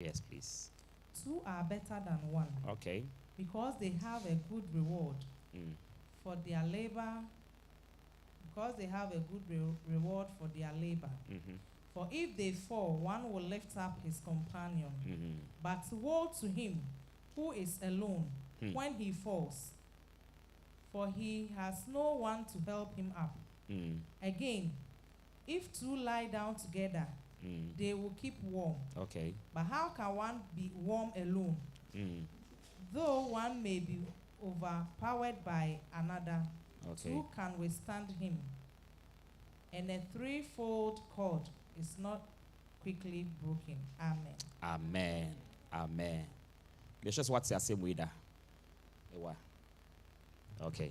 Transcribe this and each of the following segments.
Yes, please. Two are better than one. Okay. Because they have a good reward for their labor. Because they have a good reward for their labor. For if they fall, one will lift up his companion. But woe to him who is alone when he falls, for he has no one to help him up. Again, if two lie down together, they will keep warm. Okay. But how can one be warm alone? Though one may be overpowered by another, two can withstand him. And a threefold cord is not quickly broken. Amen. Amen. Amen. It's just what's the same way there. Okay.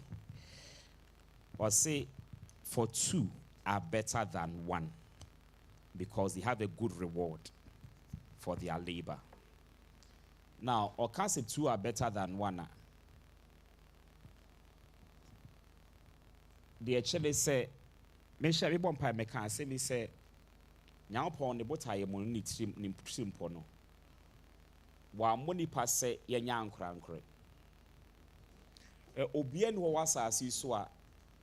Or say, for two are better than one, because they have a good reward for their labor. Now, or can say two are better than one. They actually say, me share me bompa me can say me say, nyao pon ne botaye mo ni trim pono. Wa moni pa se ye nya ankra ankre. Obie no wasa asiso a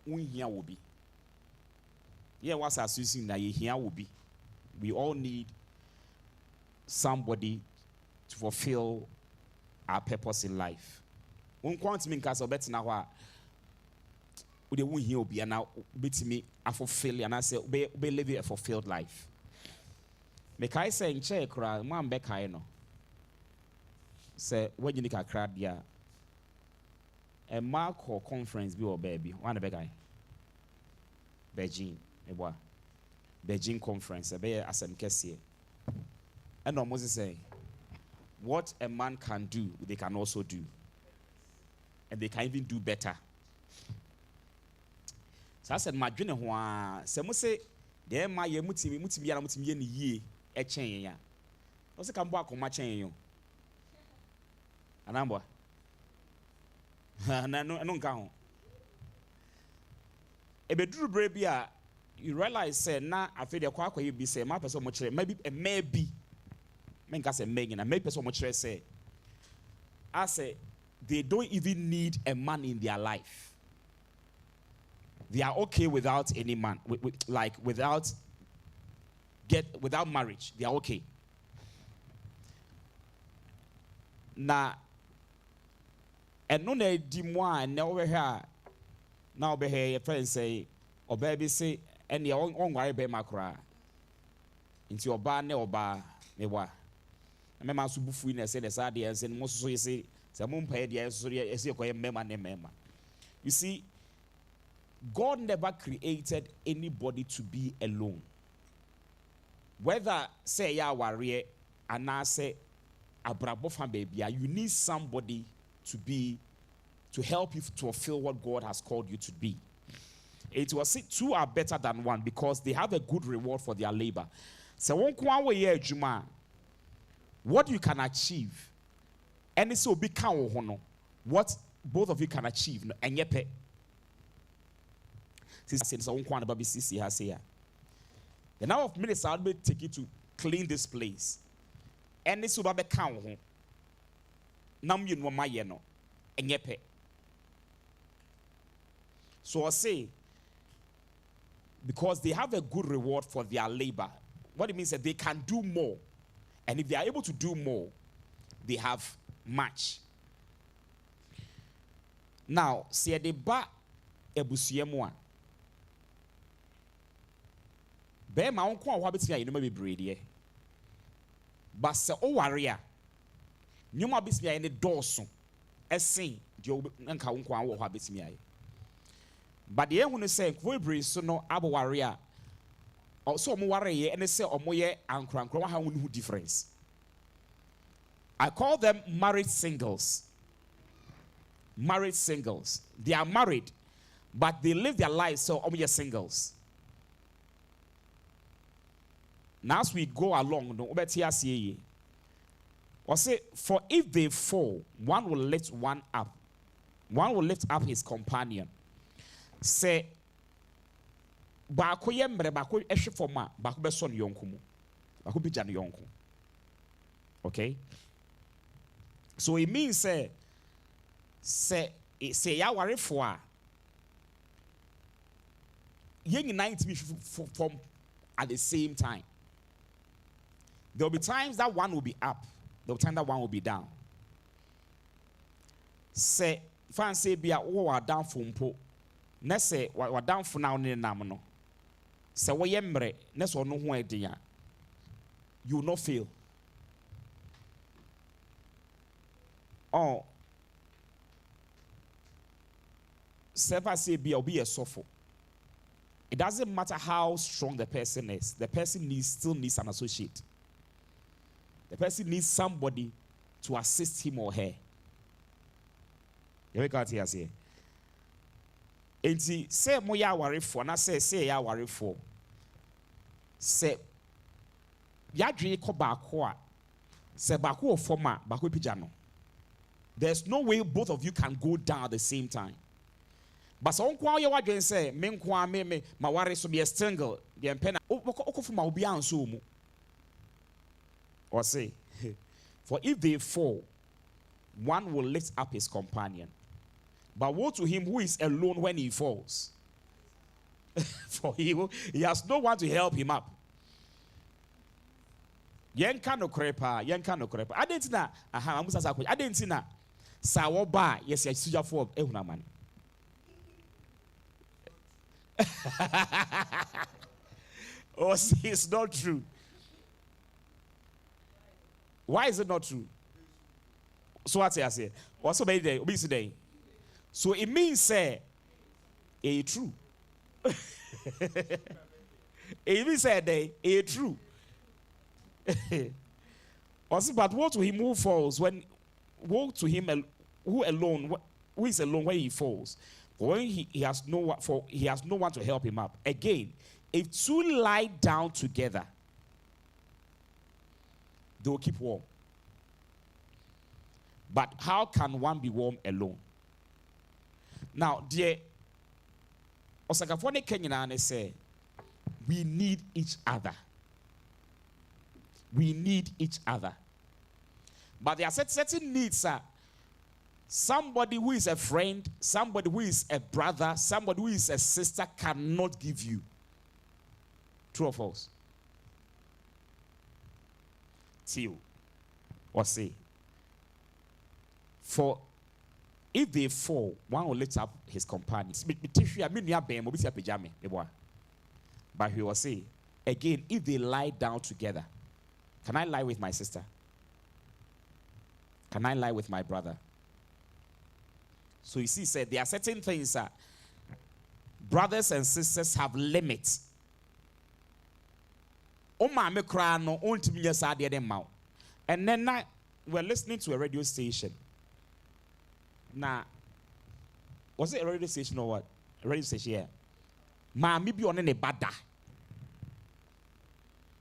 unhia obi. Ye wasa asiso na ye hia obi. We all need somebody to fulfill our purpose in life. Unkwant me nka so betina ho a we dey unhia obi and now betimi a fulfill and I say be live a fulfilled life. Me kai say nche kra mo ambe kai no. Say when you nika kra dia a mark or conference be or baby one be guy Beijing eboa Beijing conference be asem kese and no Moses say what a man can do they can also do, and they can even do better. So I said my dwene ho a se mo say de ma ye mutimi ya na mutimi ye ne yie e chen ya no se kan bo akoma chen yo anambo na no nka ho e be duru bre bi a you realize say na afi de kwa akwa bi say ma person mo kire maybe men ka say men na maybe person mo kire say I say they don't even need a man in their life. They are okay without any man, like without marriage. They are okay. Now, and no ne di moi na over here. Now over here, your friends say, or baby say, and your own worry be makra. Into your bar ne oba ne wa. I remember subufu in say the sad years and most so you say, some pay the so you see a member. You see. God never created anybody to be alone. Whether say ya warrior and I say abrabofan baby, you need somebody to help you to fulfill what God has called you to be. It was two are better than one because they have a good reward for their labor. So what you can achieve, and it's so big what both of you can achieve, and yet. B.C.C.I has here. The number of minutes I'll be taking to clean this place. And this will be count. Nam you know my yeno. And yepe. So I say, because they have a good reward for their labor, what it means that they can do more. And if they are able to do more, they have much. Now, see the ba ebusiemwa. Be ma won ko a wabeti ya yinoma bebrede ba se o ware a nyoma betimi ya ne dooso esen de nka won ko a wo wabeti ya but de ehunu se ko bebre so no abo ware a so mo ware ye ene se omo ye ankrankro wa ha won difference. I call them married singles. Married singles. They are married, but they live their lives so omo ye singles. Now as we go along, or say, for if they fall, one will lift one up. One will lift up his companion. Say, Bako yembre bako eshe forma bako be son yonkumu. Bako bi jan yonku. Okay? So it means say ya worry for yen united to be from at the same time. There will be times that one will be up, there will be times that one will be down. Say fancy be a down for mpo. Na say what down for now in nam no. Say we yemre, na so no ho edin. You will not fail. Oh, Sever say be a suffer. It doesn't matter how strong the person is. The person still needs an associate. The person needs somebody to assist him or her. You got here say. Enti say mo ya worry for na say ya worry for. Say ya dwe ko ba ko a say ba ko forma ba ko pija no. There's no way both of you can go down at the same time. But so on you wadwen say me nko me ma ware so be a single the empena okofuma obi anso mu. Or say for if they fall, one will lift up his companion. But woe to him who is alone when he falls. For he has no one to help him up. Yenka no krepa. I didn't know. I didn't know. Sawoba, yes, yes, suja for ehunaman. Oh, see, it's not true. Why is it not true? So what I say? What's so many day? So it means say, true. It means say true. Also, but woe to him who falls woe to him who is alone when he falls. When he has no one to help him up. Again, if two lie down together, they will keep warm. But how can one be warm alone? Now, dear Osakafone Kenyana say, we need each other. We need each other. But there are certain needs. Somebody who is a friend, somebody who is a brother, somebody who is a sister cannot give you. True or false? Till or say. For if they fall, one will lift up his companions. But he will say, again, if they lie down together, can I lie with my sister? Can I lie with my brother? So you see, said there are certain things that brothers and sisters have limits. And then we're listening to a radio station. Now, was it a radio station or what? A radio station, yeah. Ma mi bi on ne bada.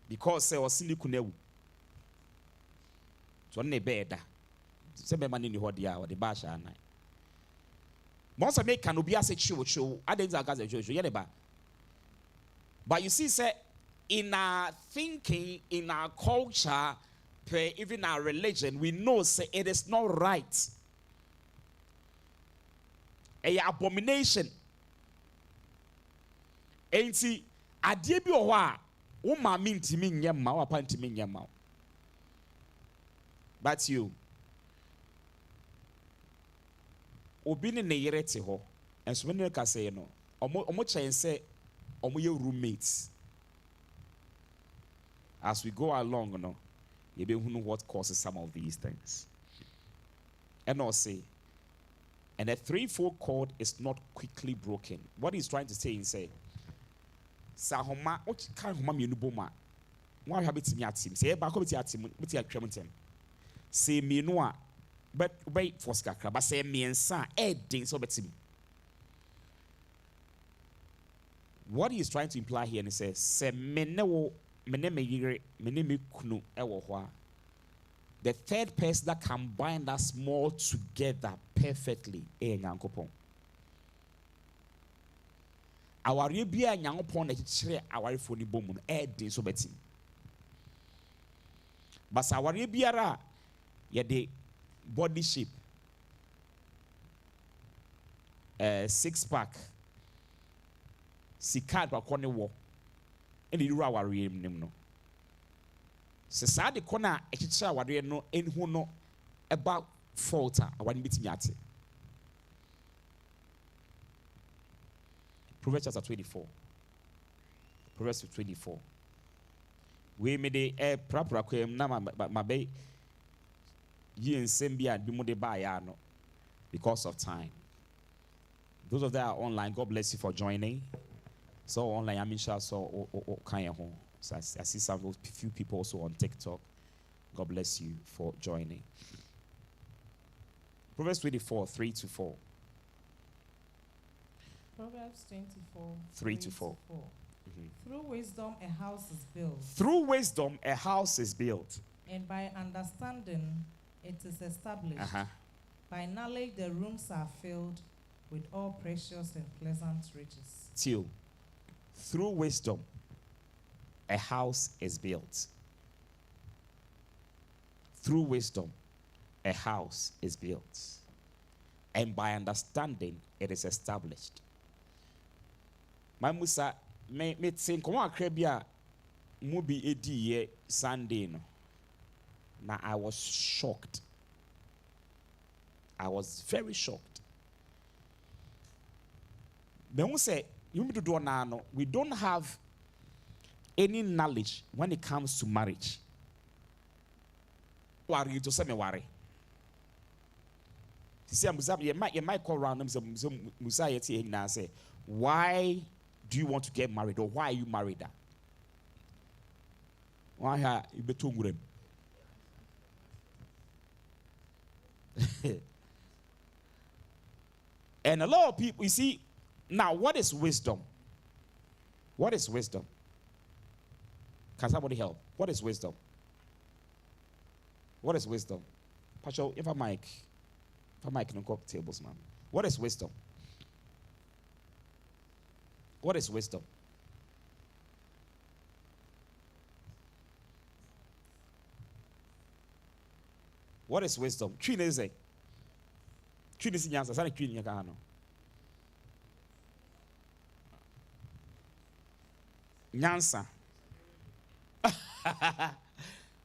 Because se osini kunewu. So ne beda. Se be mani ni hodia or the basha na. Most of me can be as a show. I didn't say show. But you see, say in our thinking, in our culture, even our religion, we know say it is not right. A abomination. And see, a debi owa, uma minti minyama, or panti minyama. But you, obini ne yerete ho, and so many can say no. Omo chen say, omo ye roommates. As we go along, no, you be who know what causes some of these things. And I'll say, and a threefold cord is not quickly broken. What he's trying to say is say, Sahoma, what kind of mommy boma? Why have it me at him? Say, back over at him, with your Cremonton. Say me no, but wait for Skakra, but say me and son, ding so bet him. What he is trying to imply here, and he says, say me no, me name kunu ewo. The third person that can bind us more together perfectly is Nyankopon. Our rebia Nyankopon na chire our phone bomu e din so betim. But sawari biara ye de body shape 6-pack sika kwakone wo ene yuru aware nim no se saa de kona echiche aware no enhu no eba fault aware bitimi ate. Proverbs chapter 24. Proverbs 24. We made a proper quem na mabe yin sembia bimude ba ya no because of time. Those of that are online, God bless you for joining. So online, I mean, so kind of home. So I see some of those few people also on TikTok. God bless you for joining. Proverbs 24, 3-4. Proverbs 24, 3-4. Through wisdom a house is built. Through wisdom a house is built. And by understanding it is established. By knowledge the rooms are filled with all precious and pleasant riches. Till through wisdom a house is built. Through wisdom a house is built. And by understanding it is established. My Musa me think one akrebia mubi edi ye Sunday no. Now I was shocked. I was very shocked. Then we say you need to do now. We don't have any knowledge when it comes to marriage. Worry to say me worry. See, you might call around them. Musa say, why do you want to get married, or why are you married? Why are you between? And a lot of people, you see, now what is wisdom? What is wisdom? Can somebody help? What is wisdom? What is wisdom? Pacho, if I mic no cock tables, man. What is wisdom? What is wisdom? What is wisdom? Twin is it? Twin is nyansa. Sani twin yakano. Nyansa.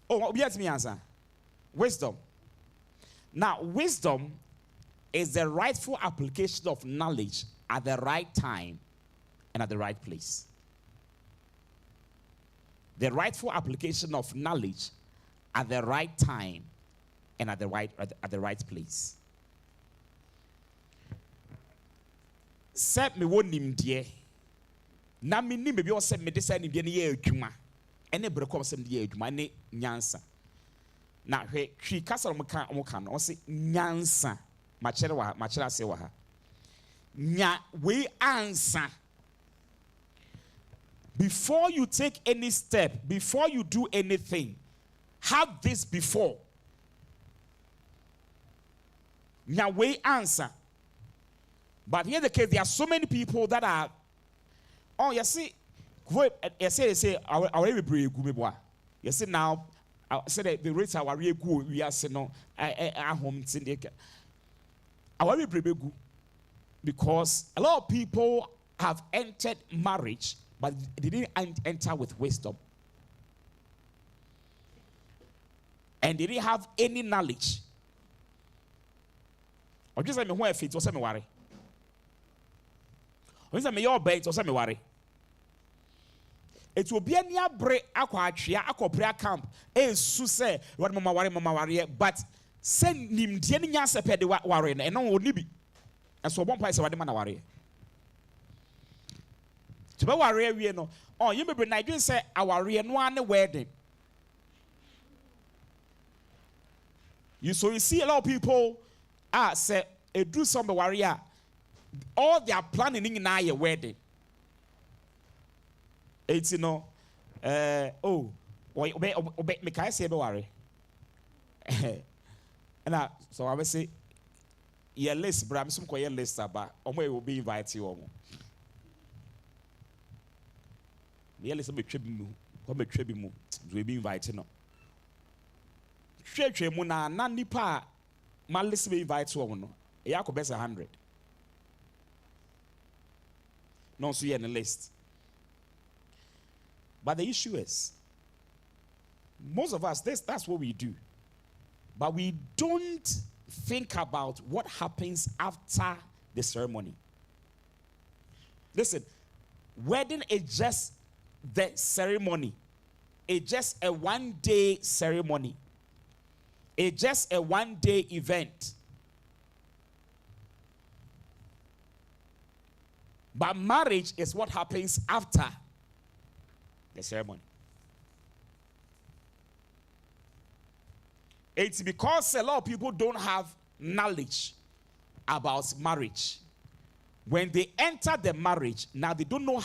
Oh, yes, me answer. Wisdom. Now, wisdom is the rightful application of knowledge at the right time and at the right place. The rightful application of knowledge at the right time and at the right place. Set me won him dear. Na me ni me bi o se me de sa ni bi na ye adwuma. Ene bre kom se me de ye adwuma ne nyansa. Na hwe twi kasa mo kan no se nyansa ma chere ase wa ha. Nya we answer. Before you take any step, before you do anything, have this before. Now we answer. But here the case, there are so many people that are, oh, you see, you say, our brave boy. You see now, I said the rates are really good. We are saying no, I home syndicate. Our brave because a lot of people have entered marriage, but they didn't enter with wisdom. And they didn't have any knowledge. Or just like me who fit or say me worry. Or just me your bait or say me worry. It will be a near break aqua prayer camp. Su say what mama worry, but send him dianya sepe de worry and no will be. And so one place what the man worry. To be worry we no. Oh, you may Nigerian say our real one wedding. You see a lot of people say do some warrior. All they are planning in our wedding. It's you know, me can say don't worry. And so I will say, your list, but I'm some quite list about will be invited you. Me listen me tribe mu, come tribe mu, we be invited no. hwehwe mu na nipa malisi be invite wo no e yakobesa 100 no so in the list. But the issue is, most of us, that's what we do. But we don't think about what happens after the ceremony. Listen, wedding is just the ceremony. It's just a one-day ceremony. It's just a one-day event. But marriage is what happens after the ceremony. It's because a lot of people don't have knowledge about marriage. When they enter the marriage, now they don't know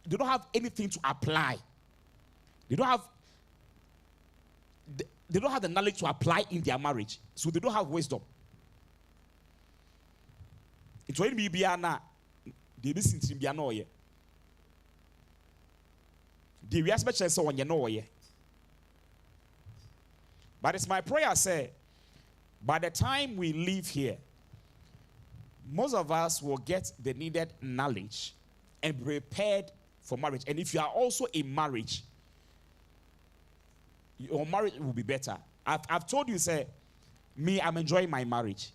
they don't have anything to apply. They don't have the knowledge to apply in their marriage. So they don't have wisdom. It's when we be na they listen to be no ye. The respect so when you know ye. But it's my prayer, say, by the time we leave here, most of us will get the needed knowledge and be prepared for marriage. And if you are also in marriage, your marriage will be better. I've told you, say, me, I'm enjoying my marriage.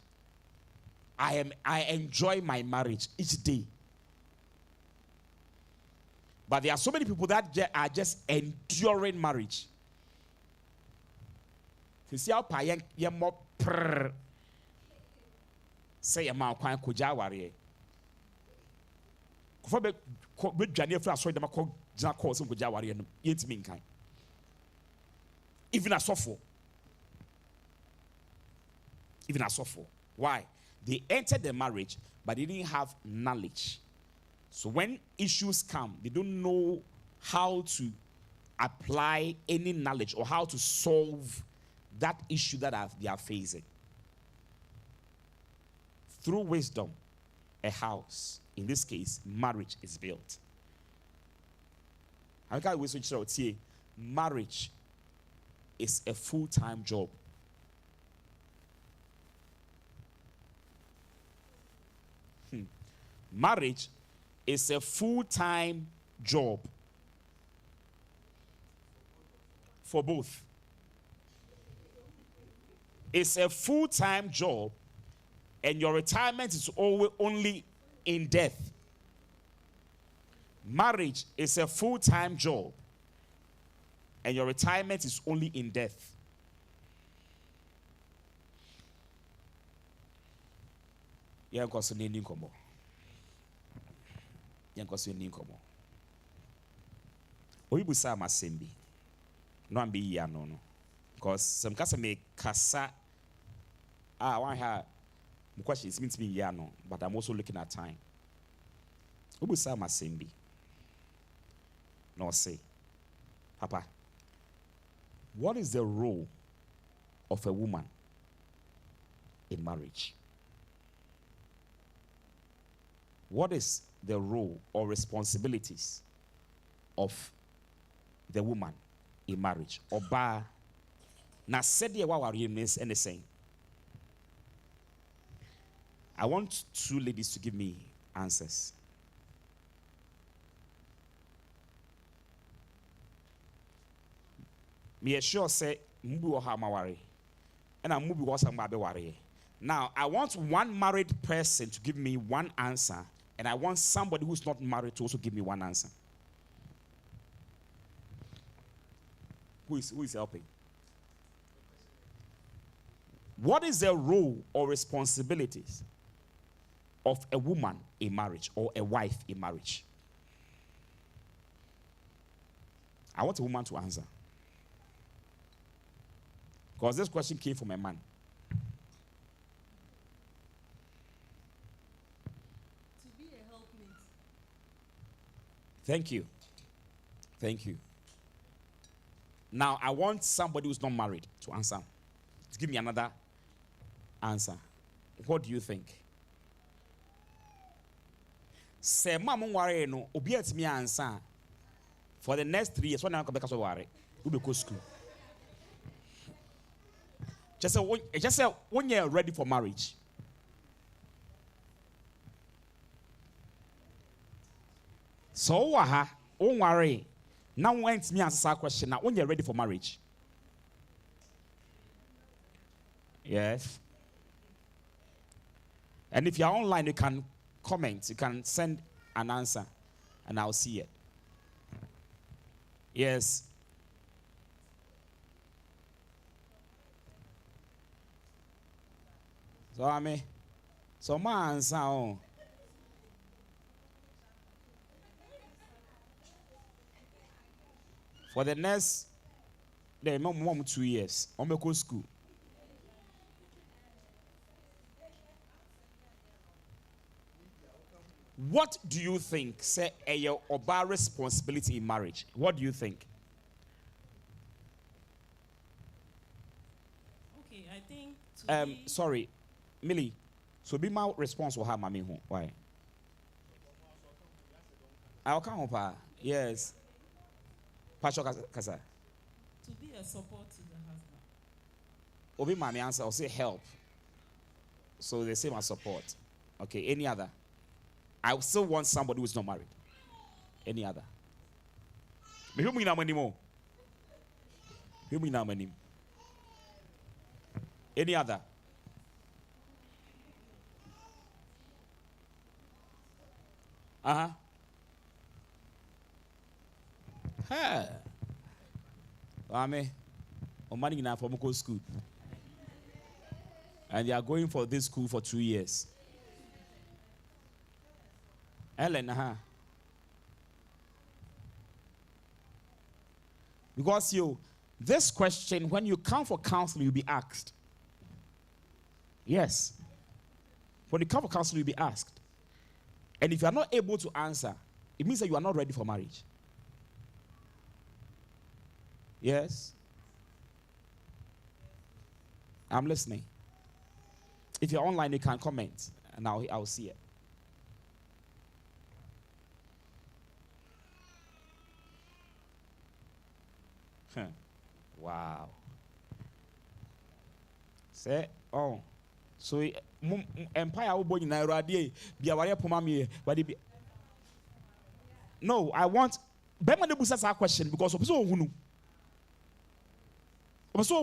I enjoy my marriage each day. But there are so many people that are just enduring marriage. You see how payen ye more prr say a man kwan koja ware. Kofo be dwane fra so dem akọ gina call so koja ware no yetimi nkan. Even a sofo. Why? They entered the marriage but they didn't have knowledge. So when issues come, they don't know how to apply any knowledge or how to solve that issue that they are facing. Through wisdom, a house, in this case, marriage is built. Marriage is a full-time job. Marriage is a full-time job for both. It's a full-time job, and your retirement is always only in death. Marriage is a full-time job, and your retirement is only in death. Oyibusa masembi. No ambi ya no. Because some kasa me kasa one here questions means me ya no, but I'm also looking at time. Oyibusa masembi. No say, Papa, what is the role of a woman in marriage? What is the role or responsibilities of the woman in marriage? Oba na said what worry means anything. I want two ladies to give me answers. Me sure say mubi wo ha ma worry. And I mubi wo some be worry. Now I want one married person to give me one answer, and I want somebody who's not married to also give me one answer. Who is helping? What is the role or responsibilities of a woman in marriage or a wife in marriage? I want a woman to answer. Because this question came from a man. To be a helpmate. Thank you. Thank you. Now, I want somebody who's not married to answer. To give me another answer. What do you think? Say, Mama, worry no. Obiat me answer. For the next 3 years, when I come back to worry, we will go school. Just say when you're ready for marriage. So don't worry. Now when me answer that question now when you're ready for marriage. Yes. And if you're online, you can comment, you can send an answer, and I'll see it. Yes. So my answer on. For the next, the mom 2 years, I'm going to school. What do you think, say, your oba responsibility in marriage? What do you think? Okay, I think Sorry, Millie. So be my response will have mommy home. Why? I'll come up. Yes. Pastor Kasa. to be a support to the husband. Obi mommy answer. I'll say help. So the same as support. Okay. Any other? I still want somebody who's not married. Any other? Who me now anymore? Who me now anymore? Any other? Hey. Ame. Money enough for Moko school. And they are going for this school for 2 years. Ellen, Because this question, when you come for counseling, you'll be asked. Yes. When you come for counseling, you'll be asked. And if you are not able to answer, it means that you are not ready for marriage. Yes. I'm listening. If you're online, you can comment, and I'll see it. Wow. Say, oh, so empire will be in Nairobi. Be aware of mommy, but no, I want. Bema de busa sa question because of so who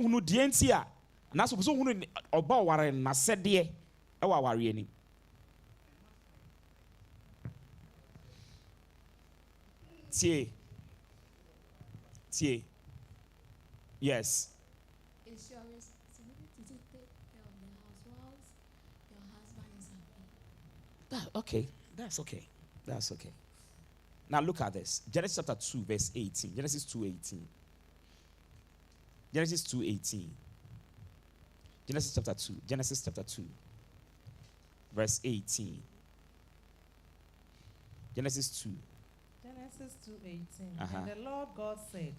know the NCA, and that's so who know about Warren. Na said there, our worrying. Tie. Yes. It's your responsibility to take care of the house whilst your husband is away. Okay. That's okay. That's okay. Now look at this. Genesis chapter 2, verse 18. Genesis 2:18. Genesis 2:18. Genesis chapter 2. Genesis chapter 2. Verse 18. Genesis 2. Genesis 2:18. And the Lord God said,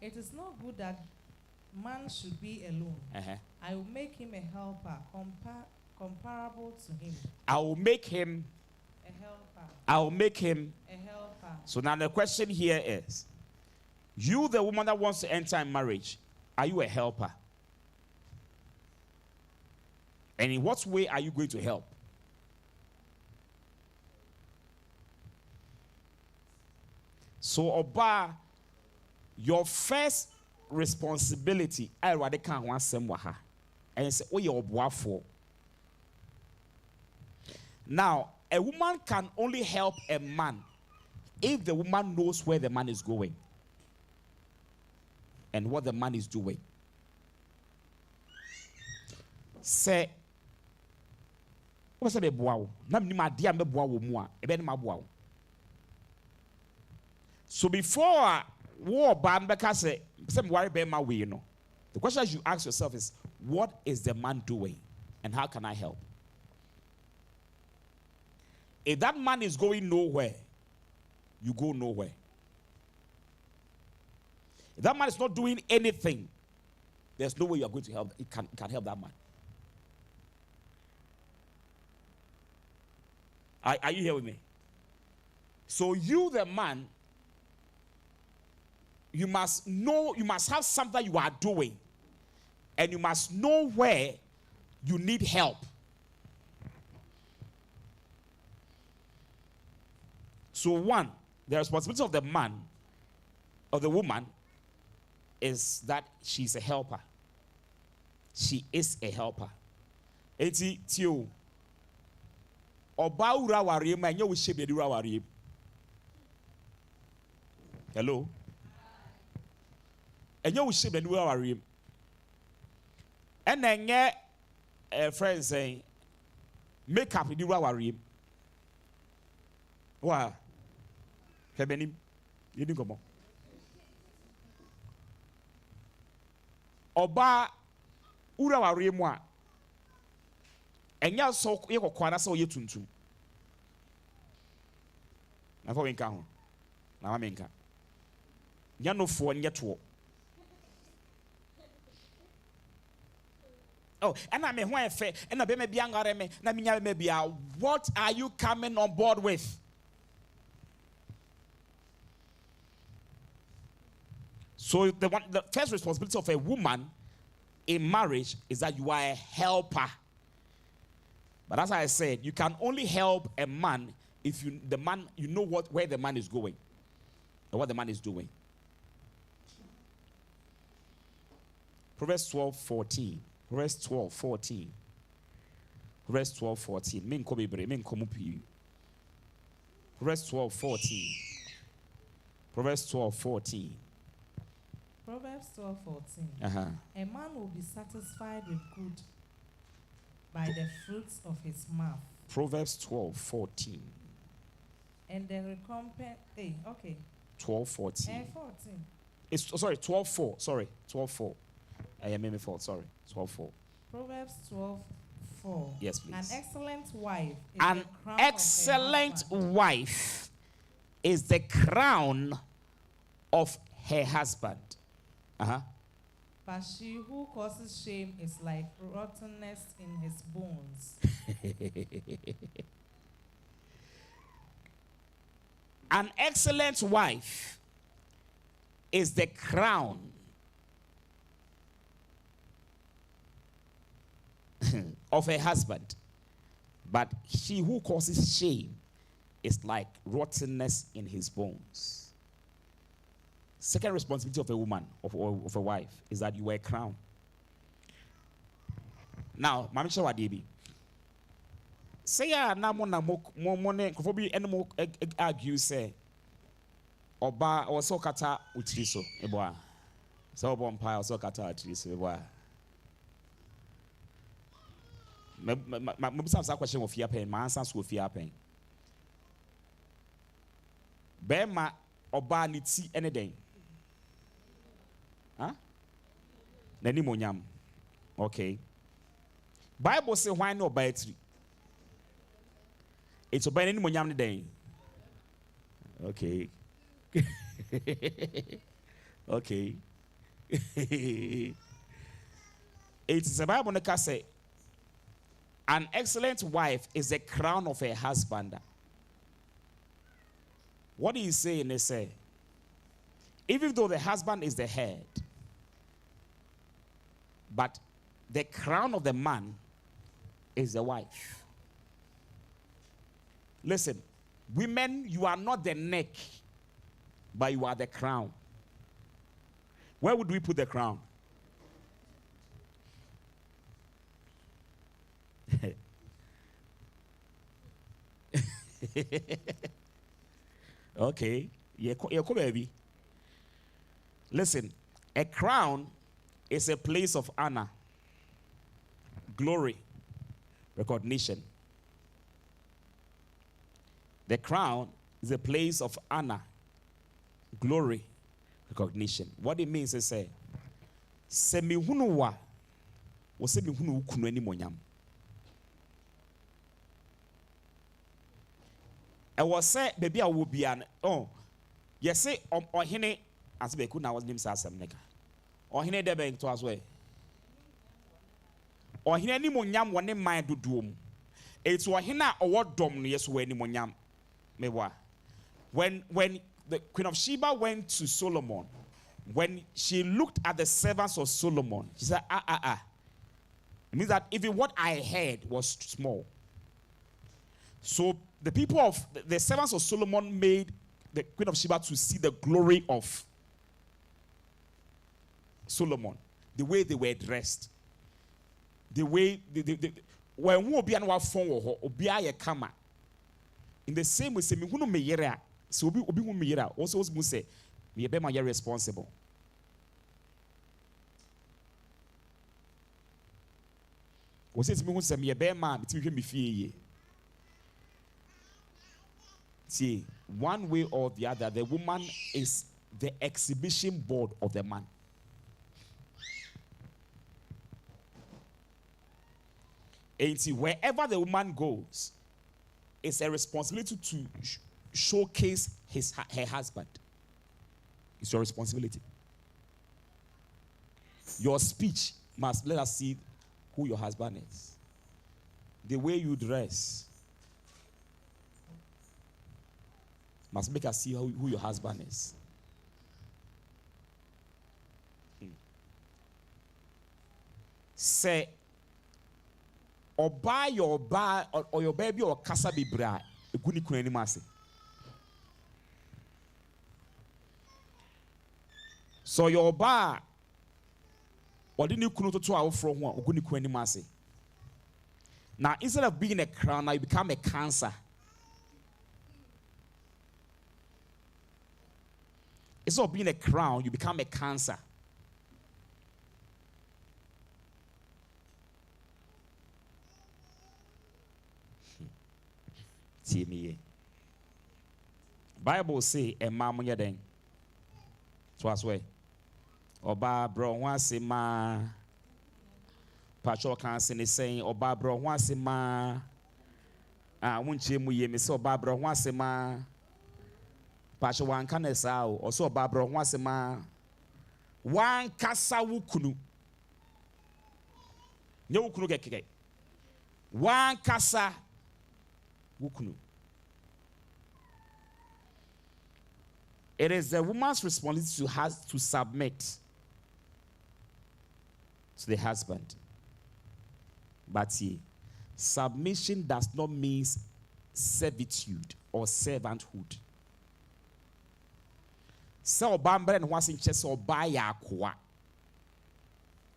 it is not good that man should be alone. I will make him a helper comparable to him. I will make him a helper. I will make him a helper. So now the question here is, you, the woman that wants to enter in marriage, are you a helper? And in what way are you going to help? So, Oba, your first responsibility, I rather can't want some and say, oh, you're for. Now, a woman can only help a man if the woman knows where the man is going and what the man is doing. Say, what's a boa? So before war ban because some worry be my way, you know. The question you ask yourself is, what is the man doing and how can I help? If that man is going nowhere, you go nowhere. If that man is not doing anything, there's no way you are going to help. It can help that man. Are you here with me? So you, the man, you must know, you must have something you are doing. and you must know where you need help. So one, the responsibility of the man, of the woman, is that she's a helper. She is a helper. Eti tio. Oba ura wari ma nyo wishe be ura wari. Hello. Enyo wishe be ura wari. And then friends saying makeup di ura wari. Wa. Kebenim. Yedi komo. Oba ura wari mu a enya so ye kokwa na so ye tuntum na fo wenka ho na ma menka nya no fo nye to oh and I me ho efe and be me bia ngare me na minya me bia. What are you coming on board with? So the first responsibility of a woman in marriage is that you are a helper. But as I said, you can only help a man if you know where the man is going and what the man is doing. Proverbs 12:14. Proverbs 12:14. Proverbs 12:14. Men come bre, men come pi. Proverbs 12:14. Proverbs 12:14. Proverbs 12:14. Uh-huh. A man will be satisfied with good by the fruits of his mouth. Proverbs 12:14. And the recompense. Hey, okay. 12:14. 14. It's 12:4. Sorry, 12:4. I made me fault. Sorry, 12:4. Proverbs 12:4. Yes, please. An excellent wife is An the crown excellent of her husband. wife is the crown of her husband. Uh-huh. But she who causes shame is like rottenness in his bones. An excellent wife is the crown of her husband, but she who causes shame is like rottenness in his bones. Second responsibility of a woman, of a wife, is that you wear a crown. Now, Mami Shawa Debi. Say ya na mo ne kofo bi enmo argue say oba o so kata utiri so eboa. So obo mpa o so kata utiri so eboa. Me bisa sa question of fear pain, my answer so fear pain. Be ma oba ni ti ene den. Huh? Nani monyam. Okay. Bible say why no oba etri. It's oba nani monyam ni den. Okay. Okay. It is a Bible that say an excellent wife is the crown of her husband. What do you say in this? Even though the husband is the head, but the crown of the man is the wife. Listen, women, you are not the neck, but you are the crown. Where would we put the crown? Okay. Baby. Listen, a crown is a place of honor, glory, recognition. The crown is a place of honor, glory, recognition. What it means is say, "Semi hunuwa, o semi hunu ukunu eni monyam." I was say, "Baby, I will be an yes say or hine as be could now was name sasam nigga. Or hine de be to as well. Or hine any monyam one mind do doom. It's or hine or what dom yes we any monyam. Mewa. When the Queen of Sheba went to Solomon When she looked at the servants of Solomon, she said, It means that even what I heard was small. So the people of the servants of Solomon made the Queen of Sheba to see the glory of Solomon, the way they were dressed, the way when who obi anwa fon wo ho obi aye kama. In the same way, say me hunu me yere a, so obi hu me yere a, also mu say me be ma responsible. O say me hu say me be ma me ti hwe me fie ye. See, one way or the other, the woman is the exhibition board of the man. And see, wherever the woman goes, it's a responsibility to showcase her husband. It's your responsibility. Your speech must let us see who your husband is. The way you dress must make us see who your husband is. Say, or buy your bar or your baby or casa be bra, a good kuni masi. So your bar or didn't you kuno to our from one or good kuni masi. Now instead of being a crown, now you become a cancer. Instead of being a crown, you become a cancer. Bible say a mama yaden. Twas way. Oba bro once ma Pacho can say saying Oba bro once ma won't you me so Oba bro once ma Pacho wan can sao or so Oba bro once ma wan kasa wukunu. Nye wukunu gekeke. Wan kasa wukunu. It is the woman's responsibility to submit to the husband. But see, submission does not mean servitude or servanthood. So bambre and was in chess or buy a qua.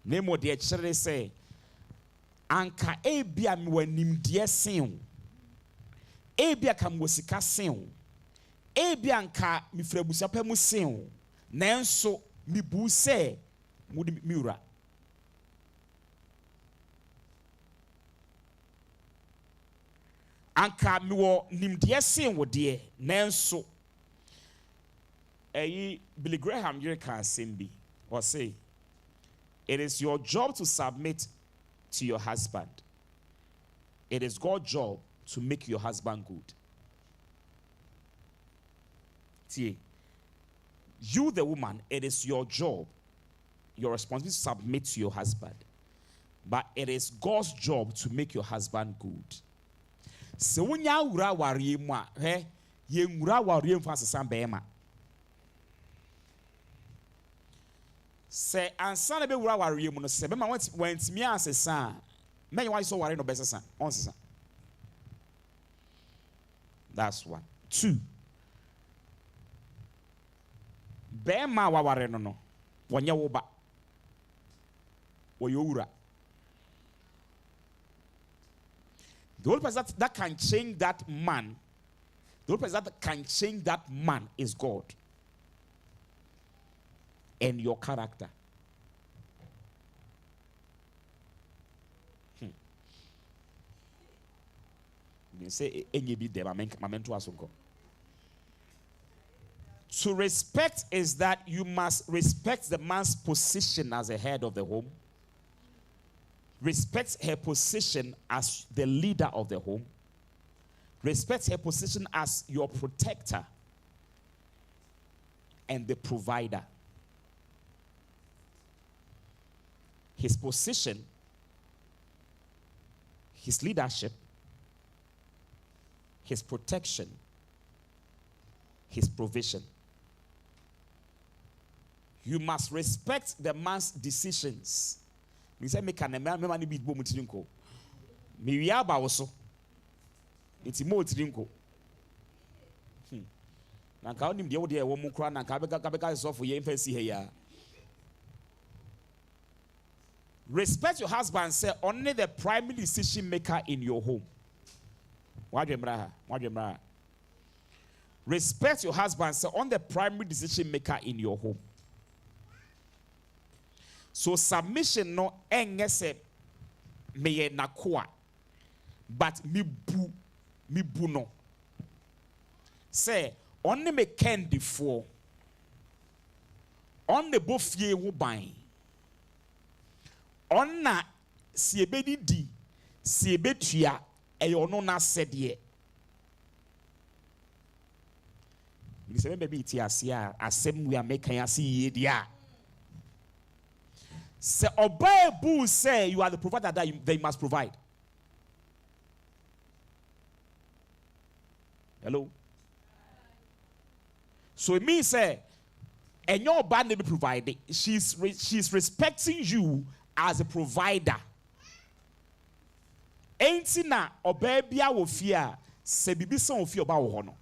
Nemo de chere say, Anka ebia mwenim die sin. Ebia kamwosika sin. Ebianka mi frebusa pe mu sen nanso mi bu se mi ura anka mi wo nimde sen wo de nanso Billy Graham yere kan sembi or say it is your job to submit to your husband. It is God's job to make your husband good. You, the woman, it is your job, your responsibility to submit to your husband. But it is God's job to make your husband good. So when you ura wari mwa, ye ura wari mfansi sambema. Se ansana be ura wari mu no se be ma went me ansesa. Me you so wari no besa on. That's one. Two. Bema waware no wonye wo ba woyowura. The only person that can change that man, the only person that can change that man is God and your character. You say enye bi de ma mento asonko. To respect is that you must respect the man's position as a head of the home. Respect her position as the leader of the home. Respect her position as your protector and the provider. His position, his leadership, his protection, his provision. You must respect the man's decisions. Me say me can me be bo mutirinko. Me wi aba wo so. Enti mo tirinko. Na ka onim de wo de e wo mu kra na ka beka so for ye mfansi he ya. Respect your husband, say only the primary decision maker in your home. Respect your husband, say on the primary decision maker in your home. So submission no engese meye nakoa, but mi bu no. Say only me kendi for on the bofie wo ban. Onna si ebedi di si ebetua eyo no na sede. Me say maybe it asia asem we are making asi ye dia. Say obey bu say you are the provider that they must provide. Hello. So it means say and your band be provided. She's respecting you as a provider. Ain't na obebia wo fear se bibi son of you about honor.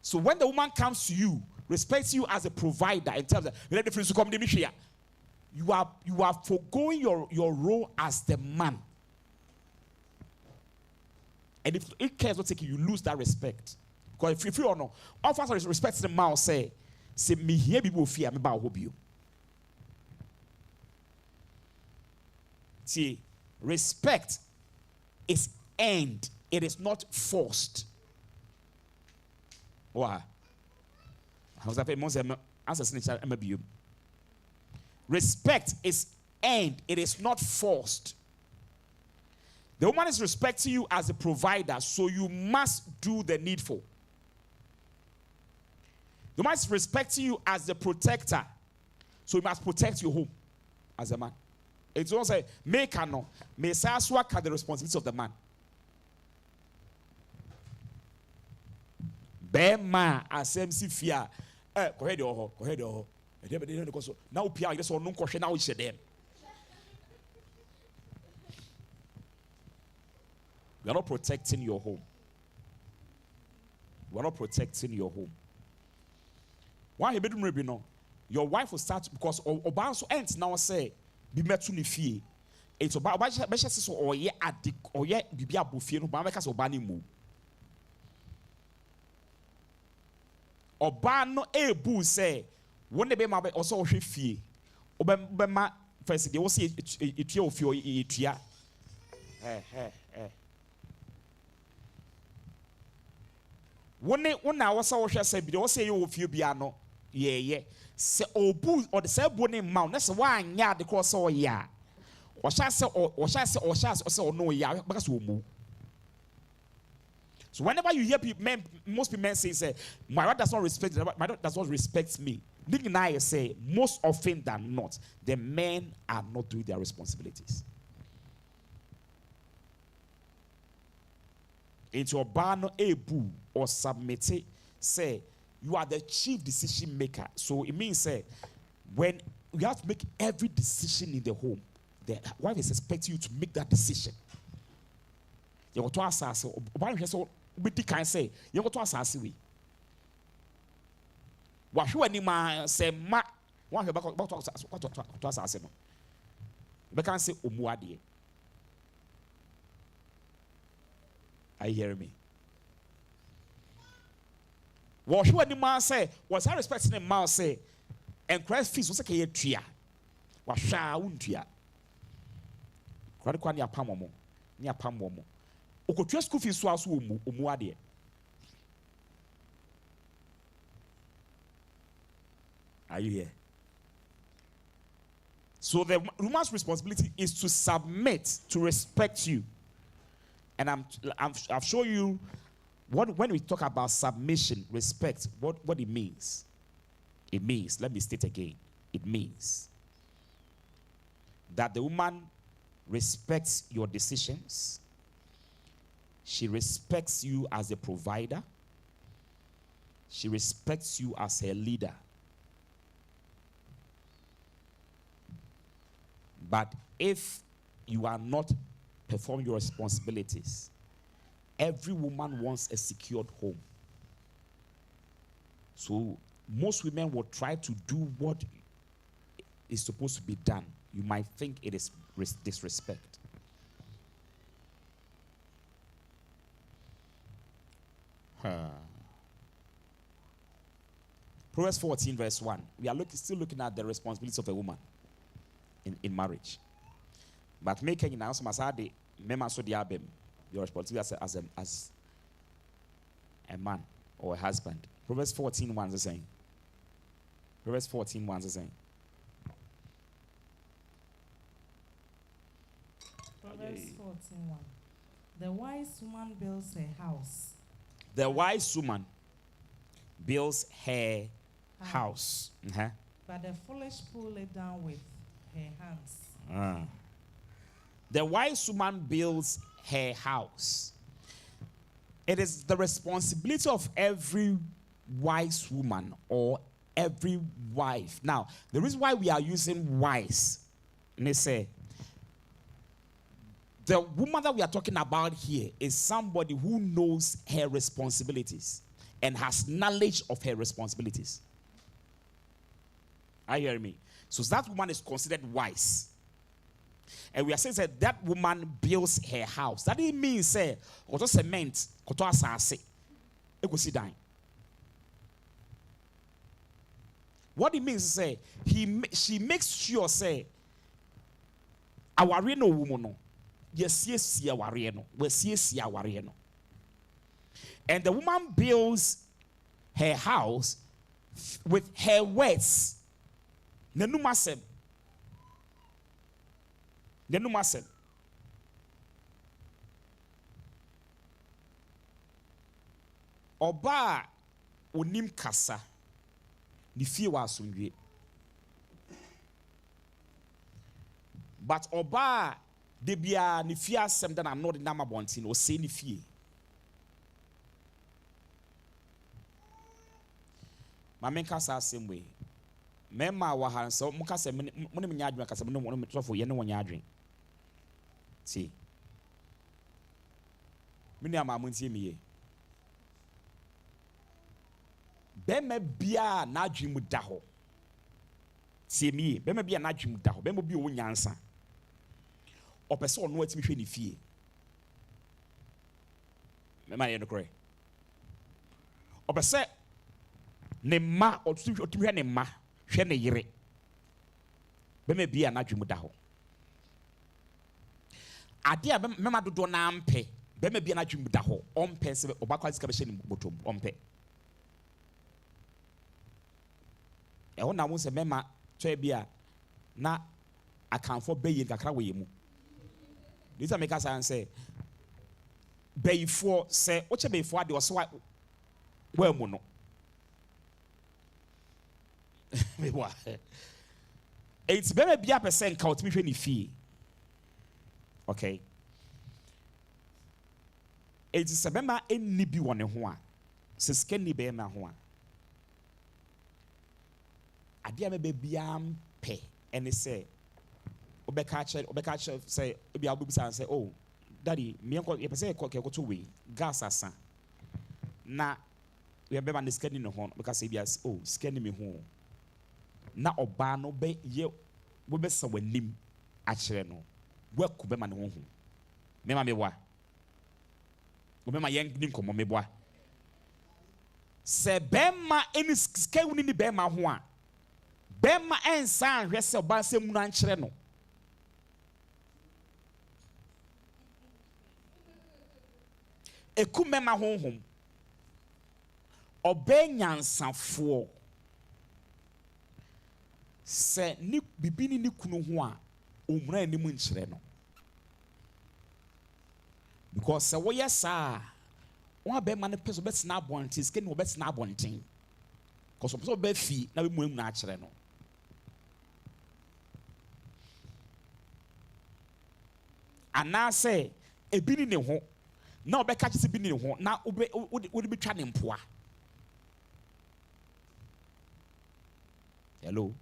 So when the woman comes to you, respects you as a provider in terms of let the friends come here. You are forgoing your role as the man. And if it cares not taking, you lose that respect. Because if you honor, all of us respect the man say me here people fear me about you. See, respect is earned. It is not forced. Why? Respect is earned. It is not forced. The woman is respecting you as a provider, so you must do the needful. The woman is respecting you as the protector, so you must protect your home as a man. It's also say, make a no, may work at the responsibility of the man. Bema asemsi fear. Go ahead, go ahead. Now, Pia, you saw no question. Now, it's them. You are not protecting your home. You are not protecting your home. Why you bedroom maybe no? Your wife will start because Obanso ends now say be met to fie. It's about so or ye adik or ye bibia bufie no ba make us obani mu. Oba no ebu say won be ma also hwe fie. Obema first they will say etua ofie etua. Wona wasa wo hwe say bi they will say you ofie bia no ye se obu or the say boni ma na se wa anya de cross o ya. O sha se no ya because wo mu. So whenever you hear people, most people say, my wife does not respect me, my wife does not respect me. I say, most often than not, the men are not doing their responsibilities. Into a ban ebu or submit it, say, you are the chief decision maker. So it means, say, when you have to make every decision in the home, the wife is expecting you to make that decision. You go to assess. Biti can say, you go to assess we. Wahwe ani ma say ma wahwe back to assess no. Be can say omuade. Are you hearing me? Wahwe ani ma say, was I respecting him ma say, and Christ fees was say tua. Wahwa untua. Kwade kwa ni apamomo. Ni apamomo. Okotua school fees so aso omuade. Are you here? So the woman's responsibility is to submit, to respect you. And I've shown you when we talk about submission, respect, what it means. It means, let me state again, it means that the woman respects your decisions. She respects you as a provider. She respects you as her leader. But if you are not performing your responsibilities, every woman wants a secured home. So most women will try to do what is supposed to be done. You might think it is disrespect. Proverbs 14 verse 1. We are still looking at the responsibilities of a woman in marriage. But making now some aside member so the album your responsibility as a man or a husband. Proverbs 14 1 is the same. Proverbs 14 1 is the same. Proverbs 14:1. The wise woman builds her house. The wise woman builds her house. But the foolish pull it down with her hands. The wise woman builds her house. It is the responsibility of every wise woman or every wife. Now, the reason why we are using wise, they say, the woman that we are talking about here is somebody who knows her responsibilities and has knowledge of her responsibilities. Are you hearing me? So that woman is considered wise. And we are saying that woman builds her house. That didn't mean say, koto cement, koto asase, ekusi dan. What it means is say she makes sure say aware no woman no. Yes, aware no. Yes, aware no. And the woman builds her house with her words. Nenumasem. Oba onim kasa ni fie wa asomdwe. But oba de bia ni fie asem da na no de na mabonti no se ni fie. Mamen kasa asem we. Mema wa han so mo kasa mo ne nya adwen kasa mo ne trofo ye ne wonya adwen. See. Mini amamuntie miye. Bema bia na adwen mu da ho. See miye, bema bia na adwen mu da ho. Bema bia wo nyansa. Opese ono atimi hwe ni fie. Mema ye no kore. Opese ne ma otimi hwe ne ma. Hwe ne yire. Bema bia na adwen mu da ho. Ade a mema dodo na ampe. Bema bia na adwen mu da ho. Ompe se obakwa sika be hye ni botom. Ompe. Eho na mo se mema twa bia na akanfo beye kakra wo yemu. This make us say before say oche before de so wa mu no. Me wa. It's bema bia percent ka otimi hwe ni fie. Okay. It's a bema enni bi woni ho a. Se skenni be ma ho a. Ade a me bia mpe ene say obeka say ebi abubusa say oh daddy me enko ye pese ko to we gas asa na we be man scanning no ho because say bia oh scanning me ho na oba no be ye wo be sa wanim a kire no waku be man ho ho me ma me wa wo be ma yen nim komo me boa se be ma eni skewuni ni be ma ho a be ma ensan hwe se oba se mu na kire no ekumema honhom obenyansafo se ni bibini ni kunu ho a omuna anim nkire no because se wo yesa won be man peso betina abontin ske ni wo betina abontin because so be fi na be mu na akire no anase ebini ne ho na obeka chisi bi ne ho na odi betwa ne mpoa. Hello.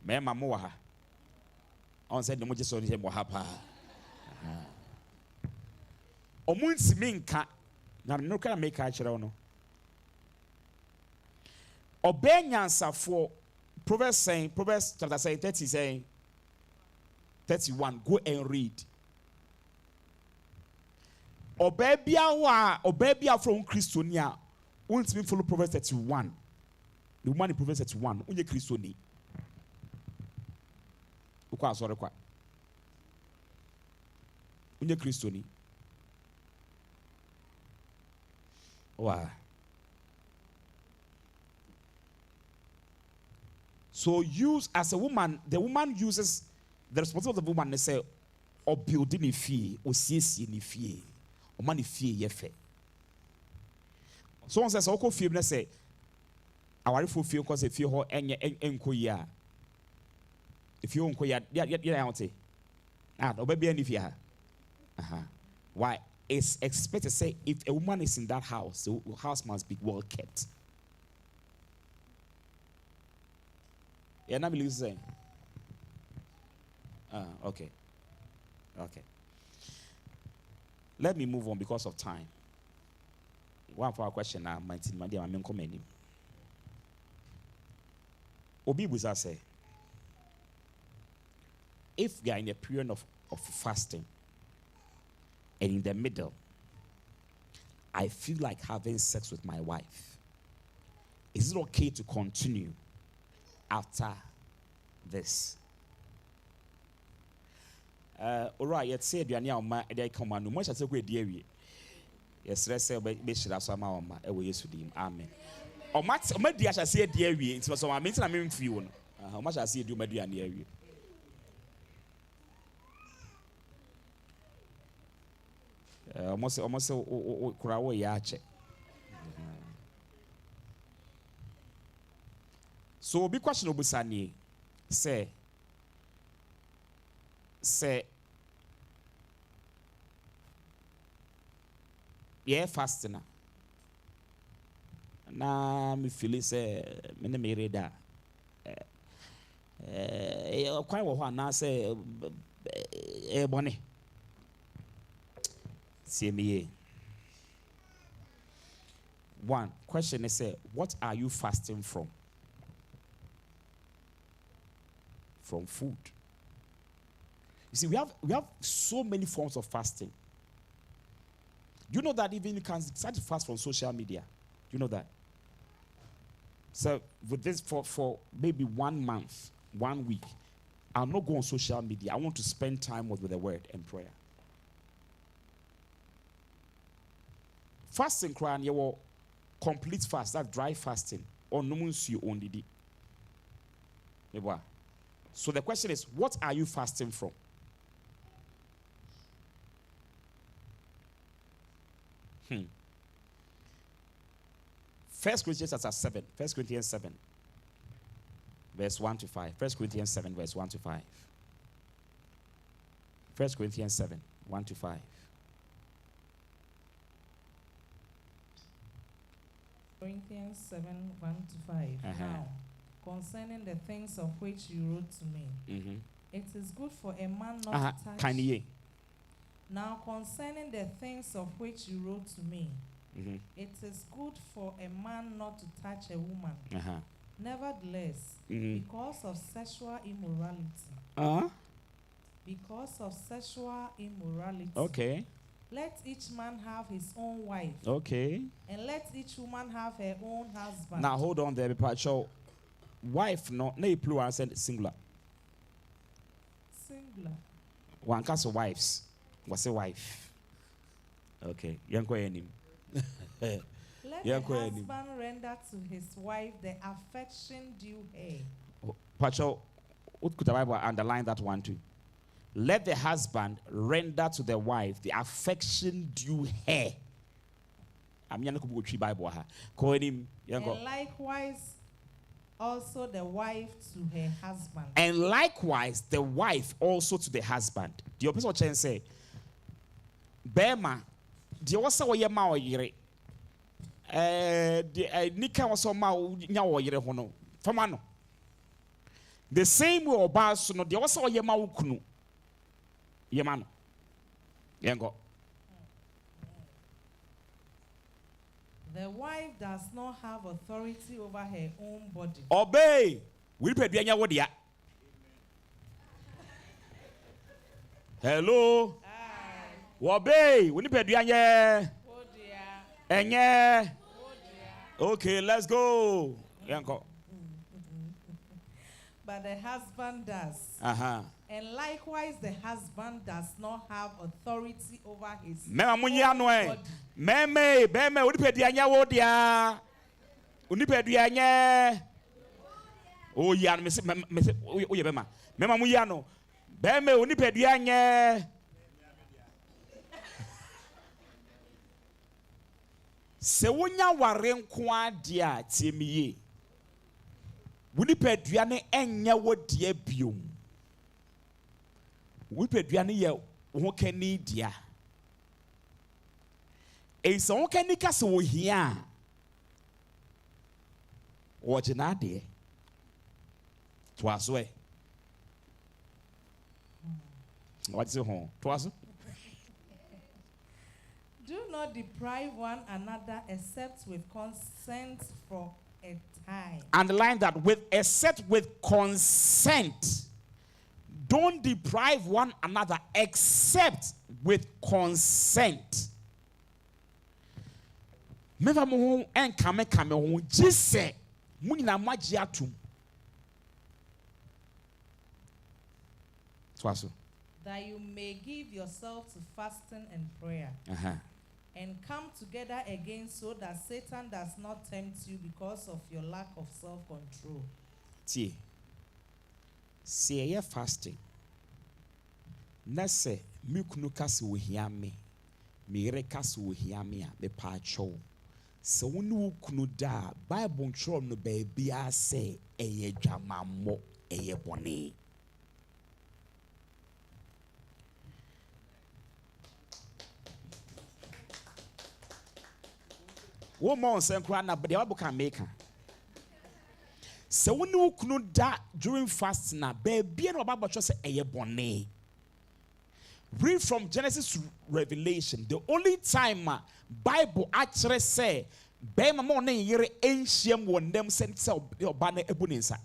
Me ma mo wa ha. On said the just on him hapa. Omunsi minka na no can make a no. Obey nyansa for Proverbs chapter 30 saying 31. Go and read. Obey bia from Christonia. Won't me follow Proverbs 31. The woman in Proverbs 31. Unye Christoni. Ukwa sorry kwa. Unye Christoni. Wow. So use as a woman, the woman uses the responsibility of the woman. They say, or building a fee, or CC in fee, or money fee yefe. Someone says, "Oko fee." They say, "I want to feel because if you ho enko if you enko ya, baby any fee Why? It's expected to say if a woman is in that house, the house must be well kept. Yeah, not believe saying. Okay. Let me move on because of time. One for our question now, my dear, I'm commenting. Obi Buza say, if we are in a period of fasting, and in the middle, I feel like having sex with my wife, is it okay to continue after this? Alright, let's say you are near my command. No much as a great dear. Yes, let's say, be sure some amen. Or much, my dear, I say, dear, it's what I mean. I mean, for you. How much I see you, my dear, near you. Almost Kurawa Yache. So be questionable Sani say yeah fasting na me feel say me na me read quite wo na say bone see me. One question is what are you fasting from? From food. You see, we have so many forms of fasting. Do you know that even you can start to fast from social media? Do you know that? So with this for maybe 1 month, 1 week, I'll not go on social media. I want to spend time with the word and prayer. Fasting crying, you will complete fast, that dry fasting, or no one's you only did. So the question is, what are you fasting from? First Corinthians chapter 7. 1 Corinthians 7. Verse 1 to 5. 1 Corinthians 7, verse 1 to 5. 1 Corinthians 7, 1 to 5. Corinthians 7, 1 to 5. Now, concerning the things of which you wrote to me, it is good for a man not to touch. Now, concerning the things of which you wrote to me, it is good for a man not to touch a woman. Nevertheless, because of sexual immorality, okay, let each man have his own wife. Okay. And let each woman have her own husband. Now hold on there, Pacho. Wife no plural said singular. Singular. One cast of wives. What's a wife? Okay. Young him. Let the husband render to his wife the affection due her. Pacho, what could the Bible underline that one too? Let the husband render to the wife the affection due her. I'm going to go to Bible. And likewise, also the wife to her husband. And likewise, the wife also to the husband. The Apostle Chen say, Bema, the also way ma oyire. The nika also ma nya oyire hono. Famano. The same way oba so no de wo se oyema wo kunu. Yema no. Yengo. The wife does not have authority over her own body. Obey. We pedua nya wo dia. Hello. Obey. We pedua nya. Enye. Okay, let's go. Yengo. But the husband does. And likewise, the husband does not have authority over his own body. Meme, unipedia wo dia. Unipedia nya. Oh ya, me oh ye bema. Mema mu ya no. Beme unipedia nya. Se wonya ware nko adia tiemiye. Unipedia ne enya wo dia biom. Unipedia ne ye wo kani dia. E so wo kani ka se wo hia. Wo gina de. Twaso e. What is it home? Twaso? Do not deprive one another except with consent for a time. Underline that, with except with consent. Don't deprive one another except with consent. Meva mo en kame ho jise munina maji atum. Twaso. That you may give yourself to fasting and prayer. And come together again so that Satan does not tempt you because of your lack of self-control. Tie. Say fasting. Na se mi kunu kasi wo hia me. Mi yere kasi wo hia me a me pa cho. Se woni wo kunu da Bible ntro no ba bia se eye dwamammo eye bone. Woman senkra na de wabuka maker. Se woni wo kunu da during fast na ba bia no Bible cho se eye bone. Read from Genesis to Revelation. The only time Bible actually say be mama na yere enhiem won dem sense oba na ebuninsa.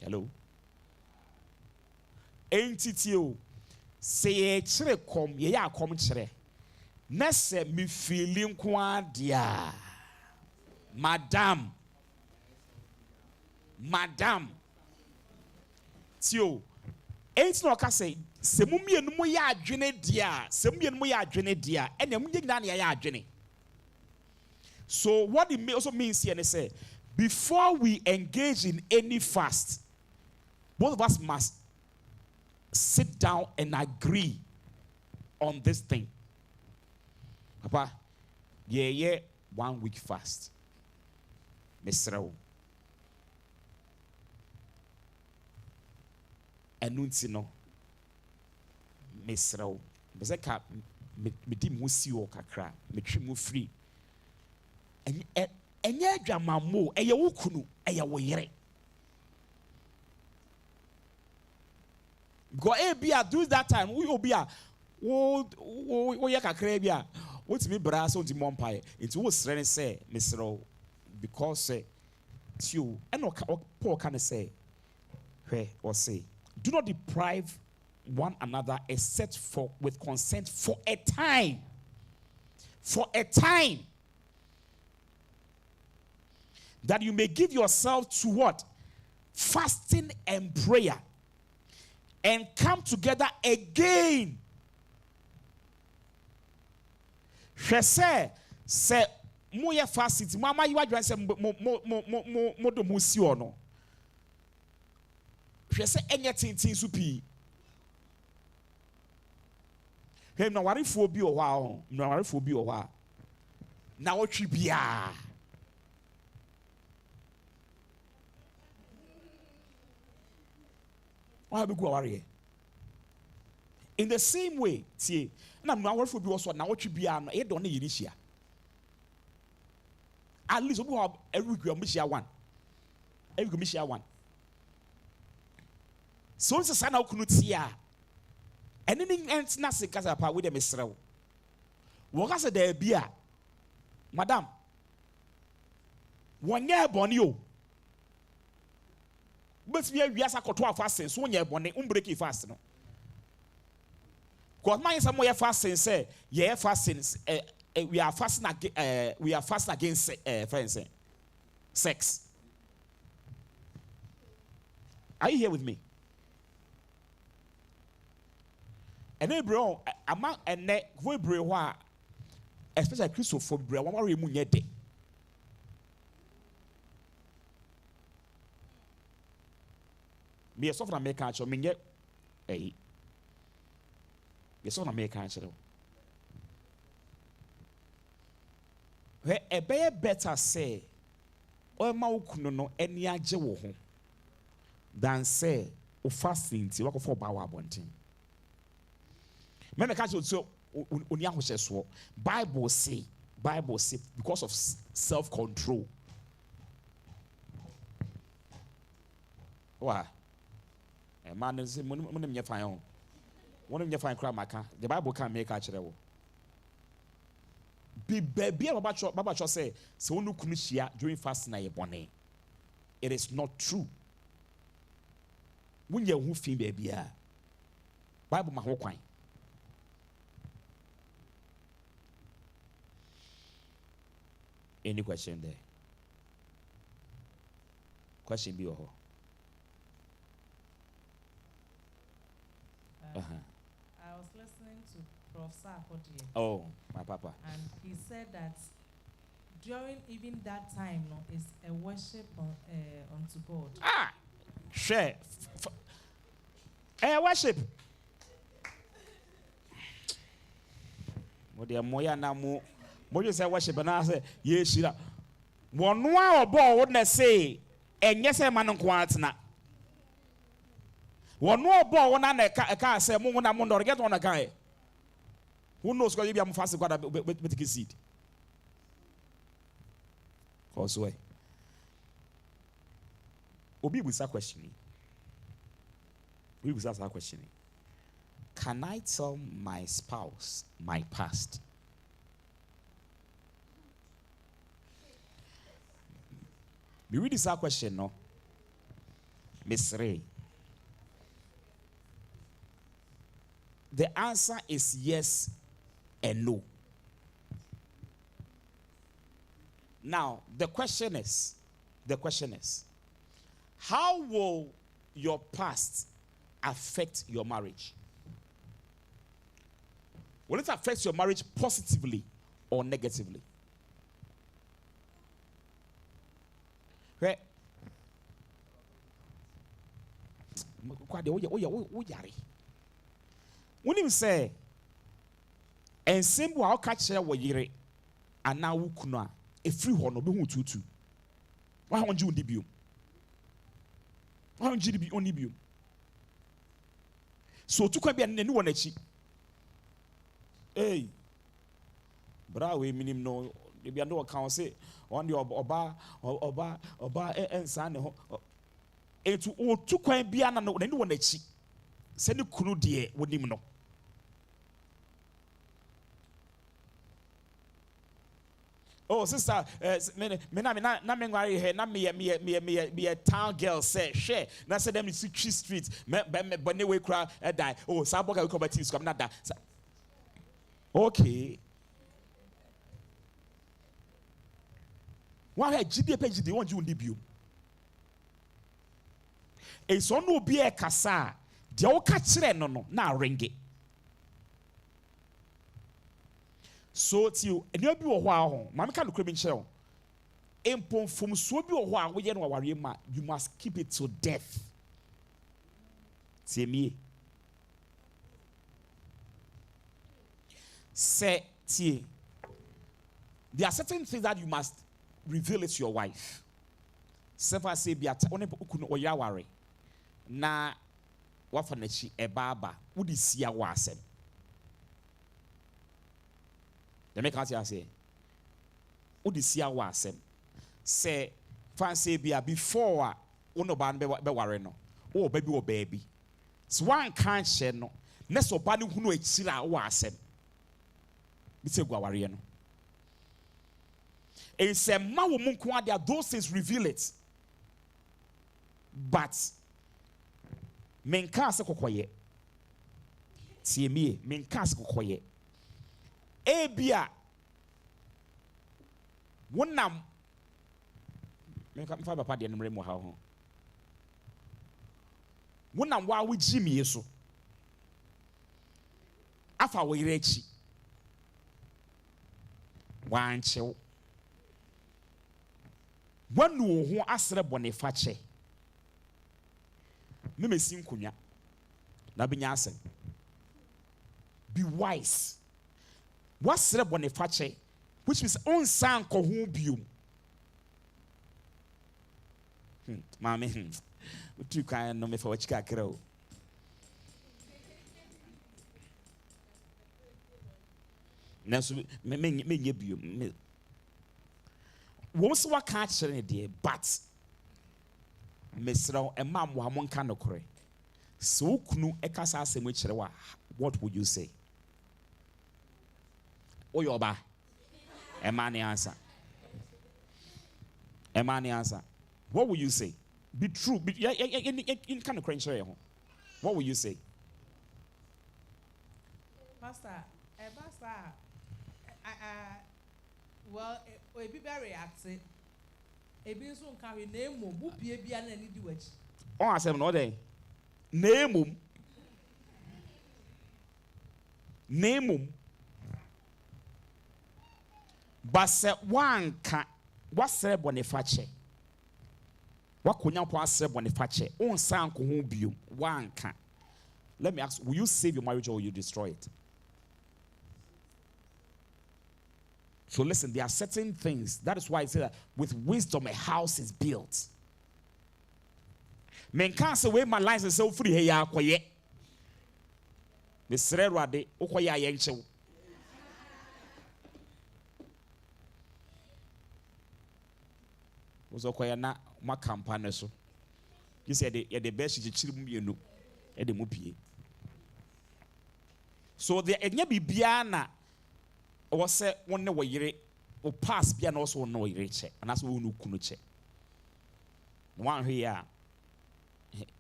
Hello. Entity o say ye kire kom ye ya kom kire. Na se me feeling kwa dia. Madam, tio, ain't no say, Semumi and Moya Jene dia, Semumi and Moya Jene dia, and the Mudigania Jene. So, what it may also means here, and say, before we engage in any fast, both of us must sit down and agree on this thing. Papa, yeah, 1 week fast. Mesrao. Enunti no. Mesrao. Bezeka me di mu si o kakra, me twi mu free. Enye adwamammo, eye wo kunu, eye wo yere. Go e bia do that time, we obia wo ye kakra bia. What me bra so di mompae. It wo srene say, mesrao. Because you and Paul can say, or say, do not deprive one another except for with consent for a time. For a time. That you may give yourself to what? Fasting and prayer. And come together again. She say Moya fast mama you adwan say mo do musi ono hwe se enye tintin so pi hem na warefo bi o hwa ho na warefo bi o hwa na wotwi bia wa be go ware in the same way tie na warefo bi wo so na wotwi bia no e do na yiri hia At least we have every week we share one. Every week we share one. So it's a sign of kunutia. Anything else not say because I with them is true. What has there be a madam? 1 year born you. But we are koto fasting, so 1 year born, break it fast. No. Because my some way fasting say, yeah, fasting. We are fasting against friends, sex. Are you here with me? And then, bro, among and neck, we bro, especially Christopher, bro, what are you doing? Me a soft American culture, me get a. Me soft American culture. Where a better say, or maukuno no any aje wo ho than say o fasting ti wako for power abontin. Me catch you so oni ahoshe so Bible say because of self-control. Why? A man is money me fine. One of me fine crab maka. The Bible can make catch there. Be Baba Cho say so no kunishia during fasting na yebone. It is not true. When you who fin baby Bible ma ho kwan. Any question there? Question be or I was listening to Prof. Sarkodie. Oh, my papa. And he said that during even that time, no, is a worship unto God. Ah, share. Worship. Modia moya na mo. Mojo say worship na say yes shira. One wa obo would say enye say man nko atena. One no obo wona na ka say mo na mo ndor get one kan. Who knows because you be fast God be seed. Also way. Obi will start questioning. We will start questioning. Can I tell my spouse my past? We read this question, no? Miss Ray. The answer is yes and no. Now, the question is, how will your past affect your marriage? Will it affect your marriage positively or negatively? Right? When you say, and simple, I'll catch her what you and now wukuna a free honor be tutu. Why won't you debut? Why won't you be on debut? So to come be a new one. Hey, bravo, minim no, they be no account say on the oba and son. And to all two coin be an anyone that she send you kunu dear with him no. Oh, sister, me a town girl say share. Na say them in street. But no way cry die. Oh, Saboka will come back to come not that. Okay. Why GD page they want you debut? A son will be a kasa. The old catch no now ring it. So till and you be a while, Mamma can look shell. Impon from so be a while, you must keep it to death. See me. Say, there are certain things that you must reveal it to your wife. Several say, be at only or yawari. Na wafanechi e baba, would you see a wasem? The make answer say, would you see a wasem? say fancy be before uno ban be worry no. Oh baby. So one can't share no. Neso bani hunu echira wa asem. Bitse gwa worry no. And say ma wo munko ade those things reveal it. But menka se kokoye. Tie me menka se kokoye. Ebia wonam menka mfa papa de nomre mu ha ho. Wonam wa wo jimi yeso. Afa wo yire echi. Wanchew. Wanu ho asre bone fache. Memesi nkunya. Na benya asem. Be wise. Wasre bone fache, which means on san ko ho biom. Mama tu kan no me fa wachika kra. Nanso me nye biom. Wo so waka kire ne de but mesra ema mo ha mo nka no kore. So kunu ekasa asem kire wa, what would you say? Oyoba. Emani answer. Emani answer. What will you say? Be true. In kind of crunch. What will you say? Pastor, well, a be very reactive. A be soon carry name mo bu pie bia na ni di wachi. On asem no dey. Name but se one can what say boniface what kunya po asre boniface on san ko ho biom one can. Let me ask, will you save your marriage or will you destroy it? So listen, there are certain things. That is why I say that with wisdom a house is built. Men can't say way my license so free here ya koye. The sererade okoya yenche. Was okoya na ma campaign so. You said the best is chirim yenu e de mupie. So the enya bibia na was say one ne yire o pass bia na also no yire che and that's we no kunu che. One here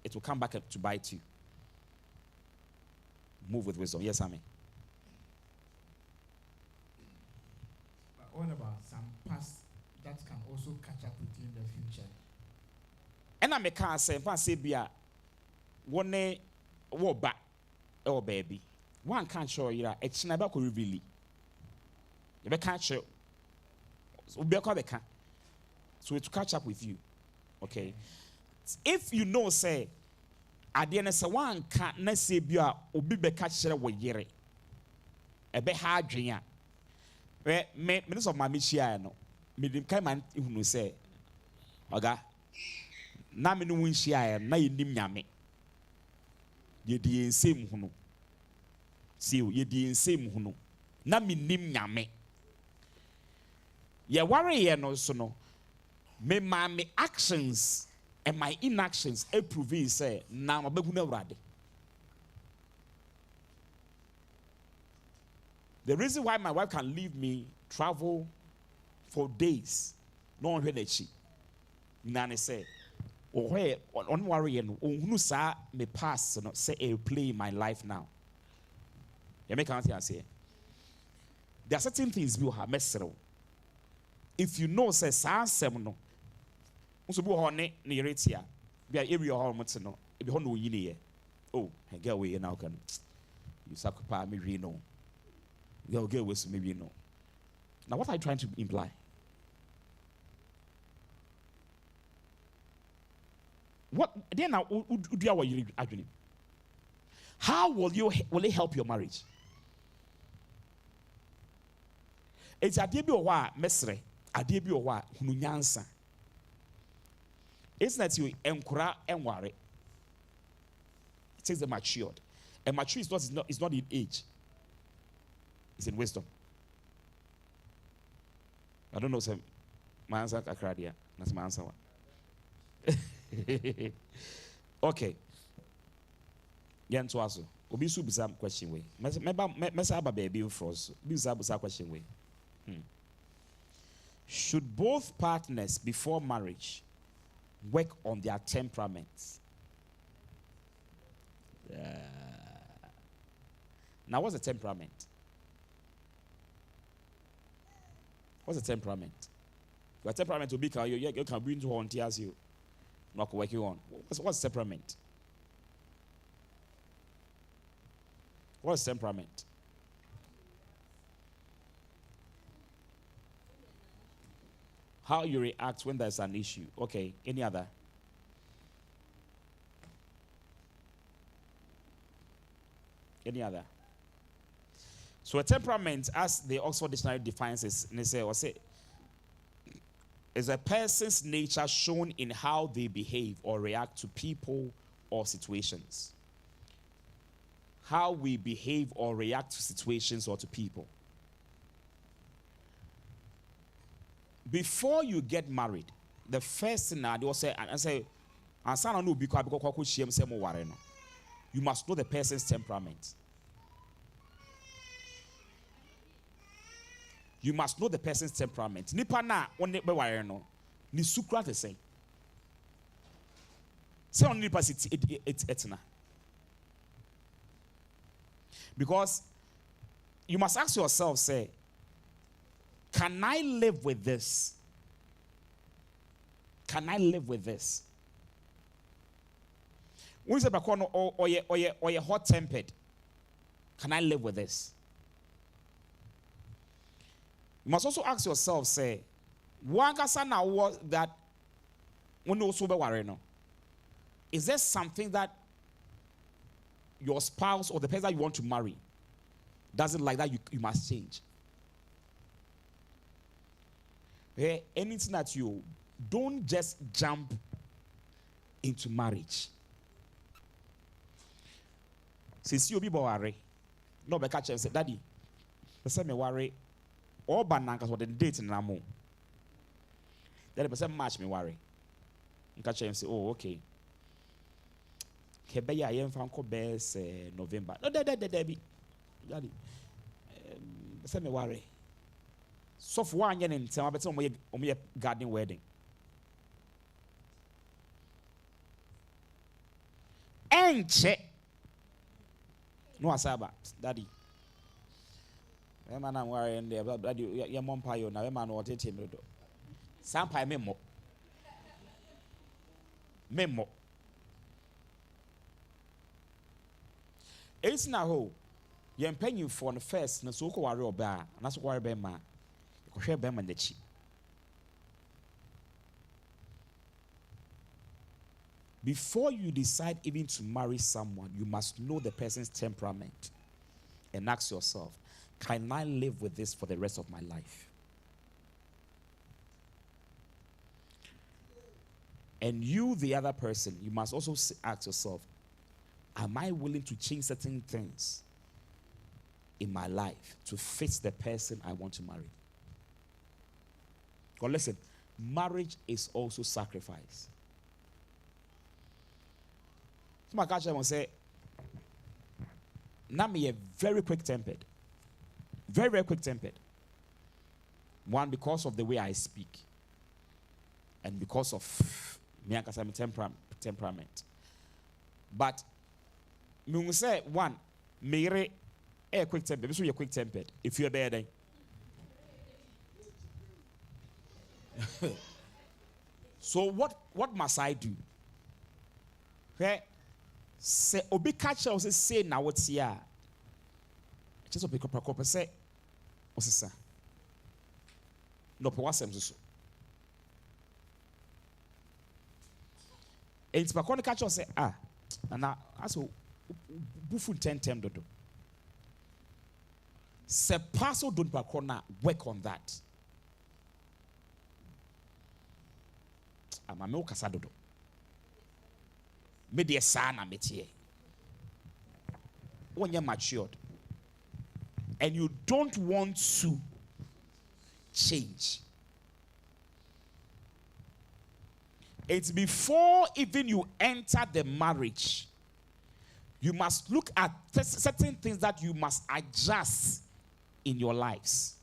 it will come back to bite you. Move with wisdom. Yes, Amen. But what about some past that can also catch up with you in the future? And I make a say, if I say, Bia, one wo back, oh baby, one can't show you that it's never could really. You can't show. So be a can. So it to catch up with you. Okay. If you know, say, at the end of one can't say, Bia, or be catch her with yere. A be hard drink. Minister of my Michiano, me come and who say, Oga, na me no winshia na yenim nyame. Ye di ensem hunu. See, ye di ensem hunu. Na me nim nyame. Ye worry ye no so no. Me actions and my inactions prove say na mabehu na urade. The reason why my wife can leave me travel for days, no one heard that she. Nane say, oh where on worry no who sa me pass no say a play in my life now. You make answer say. There are certain things you have mesero. If you know say sa asem no. Unso bu ho ne yeretia. Be area ho mo no. E be ho no yini ye. Oh, girl we now can. You sacrifice me we know. Girl with maybe you know. Now what are you trying to imply? What then now how will it help your marriage? It's a debi owa mesre, a debi owa hununyansa. It's not you enkura enware. It says the matured. And mature is not in age. It's in wisdom. I don't know, sir. My answer kakradia. That's my answer. Okay. Yen to aso. Obi su bisa question way. Mesa aba baby frost. Bisa question way. Should both partners before marriage work on their temperaments? Now, what's a temperament? What's a temperament? Your temperament will be you can bring to on tears you. Not working on. What's temperament? What's temperament? How you react when there's an issue. Okay, any other? Any other? So a temperament, as the Oxford Dictionary defines it, and they say, is a person's nature shown in how they behave or react to people or situations. How we behave or react to situations or to people. Before you get married, the first thing I do say, you must know the person's temperament. You must know the person's temperament. Nipa na one be ware no. Ni sukra te say. Say on nipa it's etna. Because you must ask yourself, say, can I live with this? Can I live with this? When you say or you hot-tempered, can I live with this? You must also ask yourself, say, that when also be worried, no? Is there something that your spouse or the person that you want to marry doesn't like that you must change? Anything that you don't just jump into marriage. Since you be worried, no be catch and say, Daddy, the same worry. All bananas what the date in Namo. Then the person match me worry. You catch and say, oh, okay. Kebeya I am from Cobes November. No, Debbie. Daddy. The same worry. So for 1 year in some better on my garden wedding. Enche. No asaba, Daddy. Man, I'm worrying there. Daddy, your mom pay you now. Man, what it him do? Some pay memo. Memo. It's now who you're paying for the first. Na so ko worry oba. Na so worry be ma. You share be ma nechi. Before you decide even to marry someone, you must know the person's temperament and ask yourself, can I live with this for the rest of my life? And you, the other person, you must also ask yourself, am I willing to change certain things in my life to fit the person I want to marry? Because listen, marriage is also sacrifice. So my catcher will say, now me a very quick-tempered. Very, very quick-tempered. One, because of the way I speak. And because of me and temperament. But me will say, one, me a quick-tempered. This you're quick-tempered. If you're bad, so what must I do? Okay? Say obi catcher also say now what's here. Just obi kopra say osisa. No po wasem so. It's pa kon catcher say na aso bufu 10 dodo. Se paso don't pa kona work on that. Ama me ukasa dodo. Media sana metie. When you're matured and you don't want to change, It's before even you enter the marriage, you must look at certain things that you must adjust in your lives.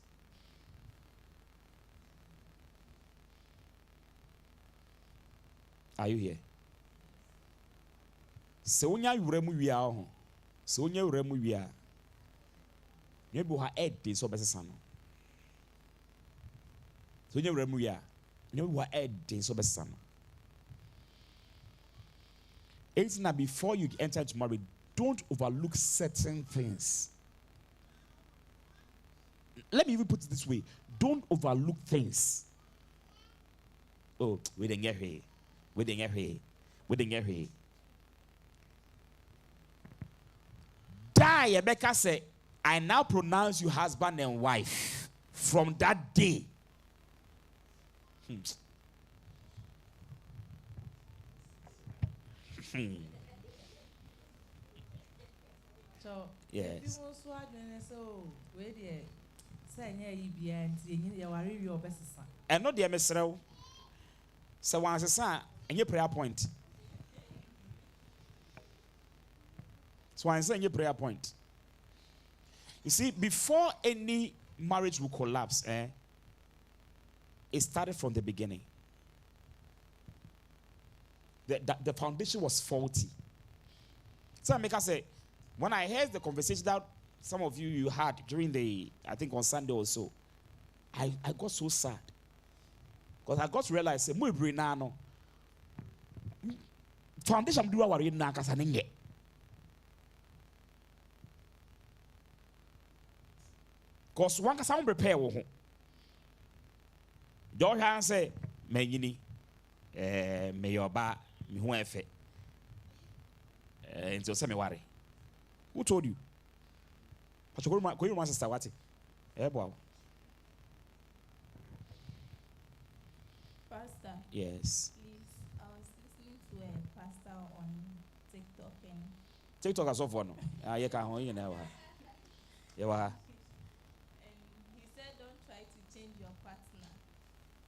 Are you here? So when you remu so when you remu you be ha head dey so bese sano. So when you remu you be ha head dey so bese sano. It's now before you enter into marriage, don't overlook certain things. Let me even put it this way: don't overlook things. Oh, we didn't get here. We didn't get here. We didn't get here. Die, Rebecca said, I now pronounce you husband and wife from that day. So, yes. people who are doing so, where they say, yeah, you are your best son. And not the MSRO. So, once a son, and your prayer point. So, I'm saying your prayer point. You see, before any marriage will collapse, it started from the beginning. The foundation was faulty. So I make us say, when I heard the conversation that some of you had during I think on Sunday or so, I got so sad. Because I got to realize, say, no. Foundation do our na kasanenge. Because one can prepare wo ho. Don't have say, me your ba me ho efe. Into say me worry. Who told you? But you go sister what? Boy. Pastor. Yes. Please, I was listening to a pastor on TikTok and TikTok as of one. You can hold you now. Yeah. and he said don't try to change your partner.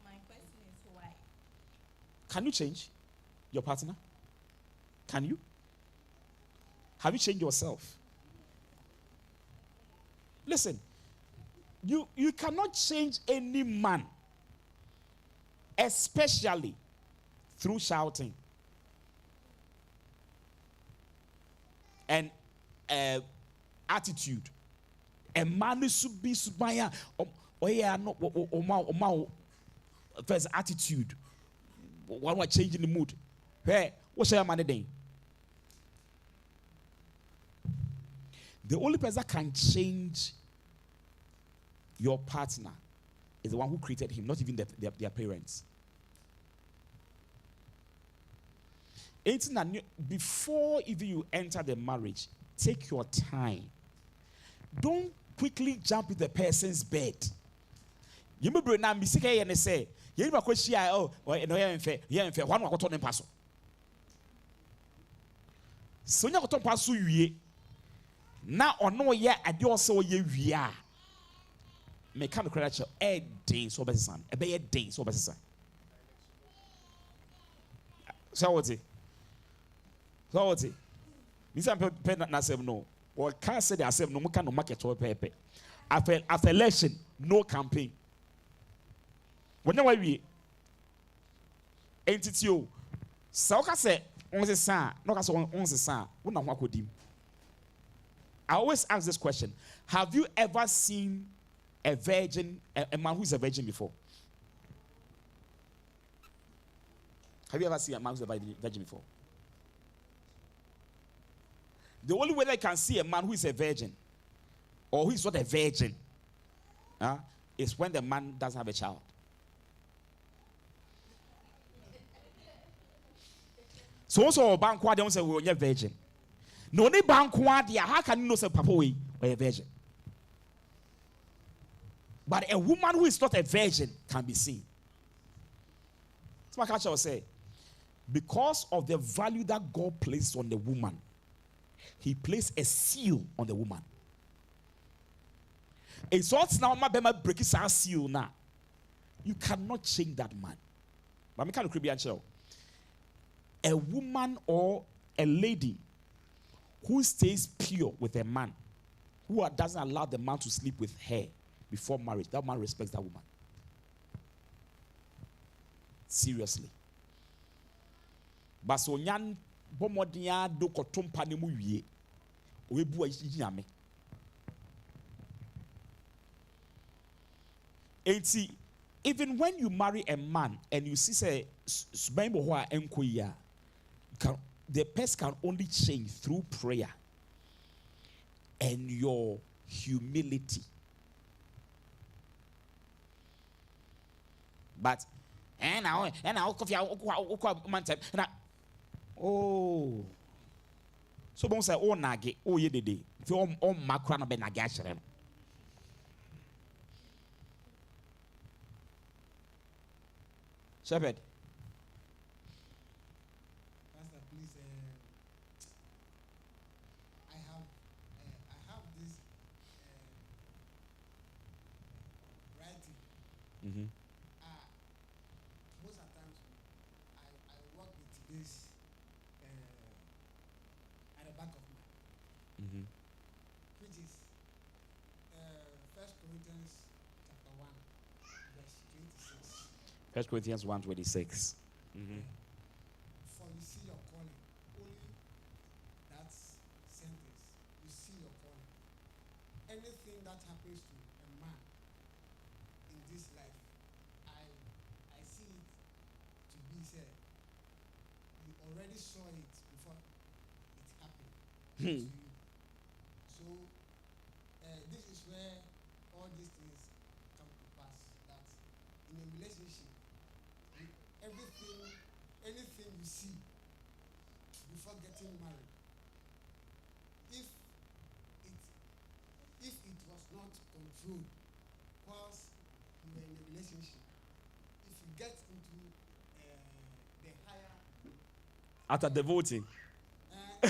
My question is why? Can you change your partner? Can you? Have you changed yourself? Listen, you cannot change any man, especially through shouting and attitude. A man should be subaya first attitude. One was changing the mood. Hey, what's your man doing? The only person that can change your partner is the one who created him, not even their parents. Before even you enter the marriage, take your time. Don't quickly jump in the person's bed. You may bring now mistake and say, you know question oh no yeah one wa koto paso. So nya koto paso wie. Na ono ye ade also ye wie a. Me kan no credit den so besan. E be ye den so besan. So what it? So what it? Me say pe na sem no. Or can't say they no muka no market or pepe. After election, no campaign. When we entity you so say on the san, no case on the san, wona ho akodim. I always ask this question: have you ever seen a virgin, a man who is a virgin before? Have you ever seen a man who's a virgin before? The only way they can see a man who is a virgin or who is not a virgin is when the man doesn't have a child. So also bank they don't say we're a virgin. No only bank how can you know say papa we or a virgin? But a woman who is not a virgin can be seen. That's what my culture will say. Because of the value that God placed on the woman, He placed a seal on the woman. It's what's now my bema break seal now. You cannot change that man. But I can't create show. a woman or a lady who stays pure with a man, who doesn't allow the man to sleep with her before marriage, that man respects that woman. Seriously. But so nyan bomodia do kotompa ne mu wie. Oebu ayinyame. Enti, even when you marry a man and you see say the person can only change through prayer and your humility. But and now coffee oh, so bon say oh nage oh ye dede if you makra na be nage ashere no. Shepherd. Pastor, please. I have this writing. Mm-hmm. Most of the times, I work with this at the back of my, Mm-hmm. which is 1 Corinthians chapter 1, verse 26. 1 Corinthians 1:26. Mm-hmm. For you see your calling. Only that sentence. You see your calling. Anything that happens to a man in this life, I see it to be said. You already saw it before it happened to you. So this is where all these things come to pass. That in a relationship, anything you see before getting married, if it was not controlled whilst you were in a relationship, if you get into the higher After the voting. My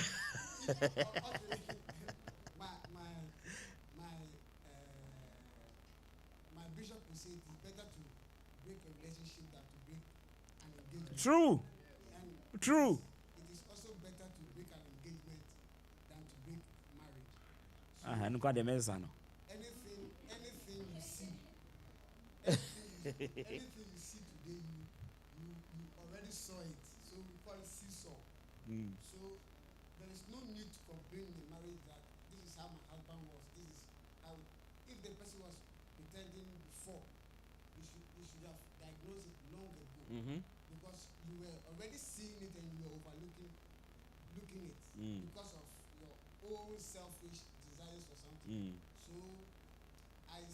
bishop would say it is better to break a relationship than to break an engagement. True. And True. it is also better to break an engagement than to break marriage. So anything you see, anything you see today, you already saw it. So we call it seesaw. So there is no need to complain in marriage that this is how my husband was. This is how. If the person was pretending before, you should have diagnosed it long ago. Mm-hmm. Because you were already seeing it and you were overlooking it because of your own selfish desires or something. So I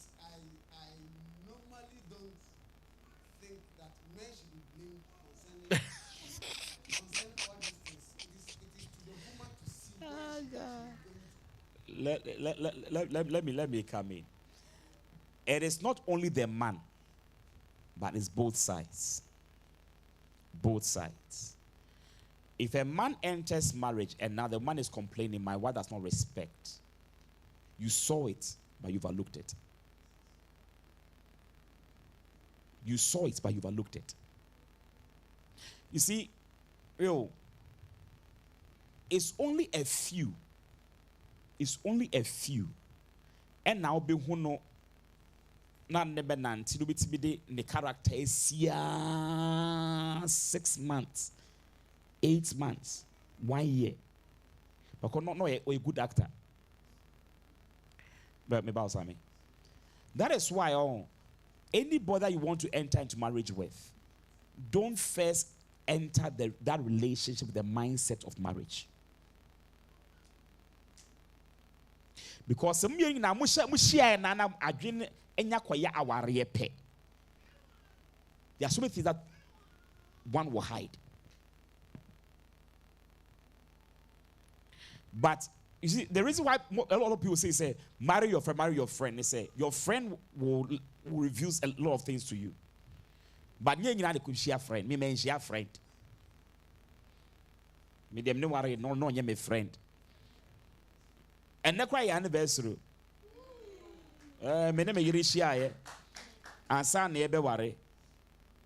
normally don't think that men should be blamed concerning all these things. It is to the woman to see Let me come in. It is not only the man, but it's both sides. Both sides. If a man enters marriage and now the man is complaining, my wife does not respect, you saw it, but you've overlooked it. You saw it, but you've overlooked it. You see, it's only a few. It's only a few. And now be who know na nebe nanti do biti be the character is 6 months, 8 months, 1 year. Because not a good actor. But me bow me. That is why anybody you want to enter into marriage with, don't first enter that relationship with the mindset of marriage. Because some year na mushia na adwin enya kwaya aware pe. There are so many things that one will hide. But you see, the reason why a lot of people say marry your friend. They say your friend will reveal a lot of things to you. But you know they could share friend. Me share friend. Me them no worry no my friend. And na cry anniversary. Me name yiri share. Ansa na ebe worry.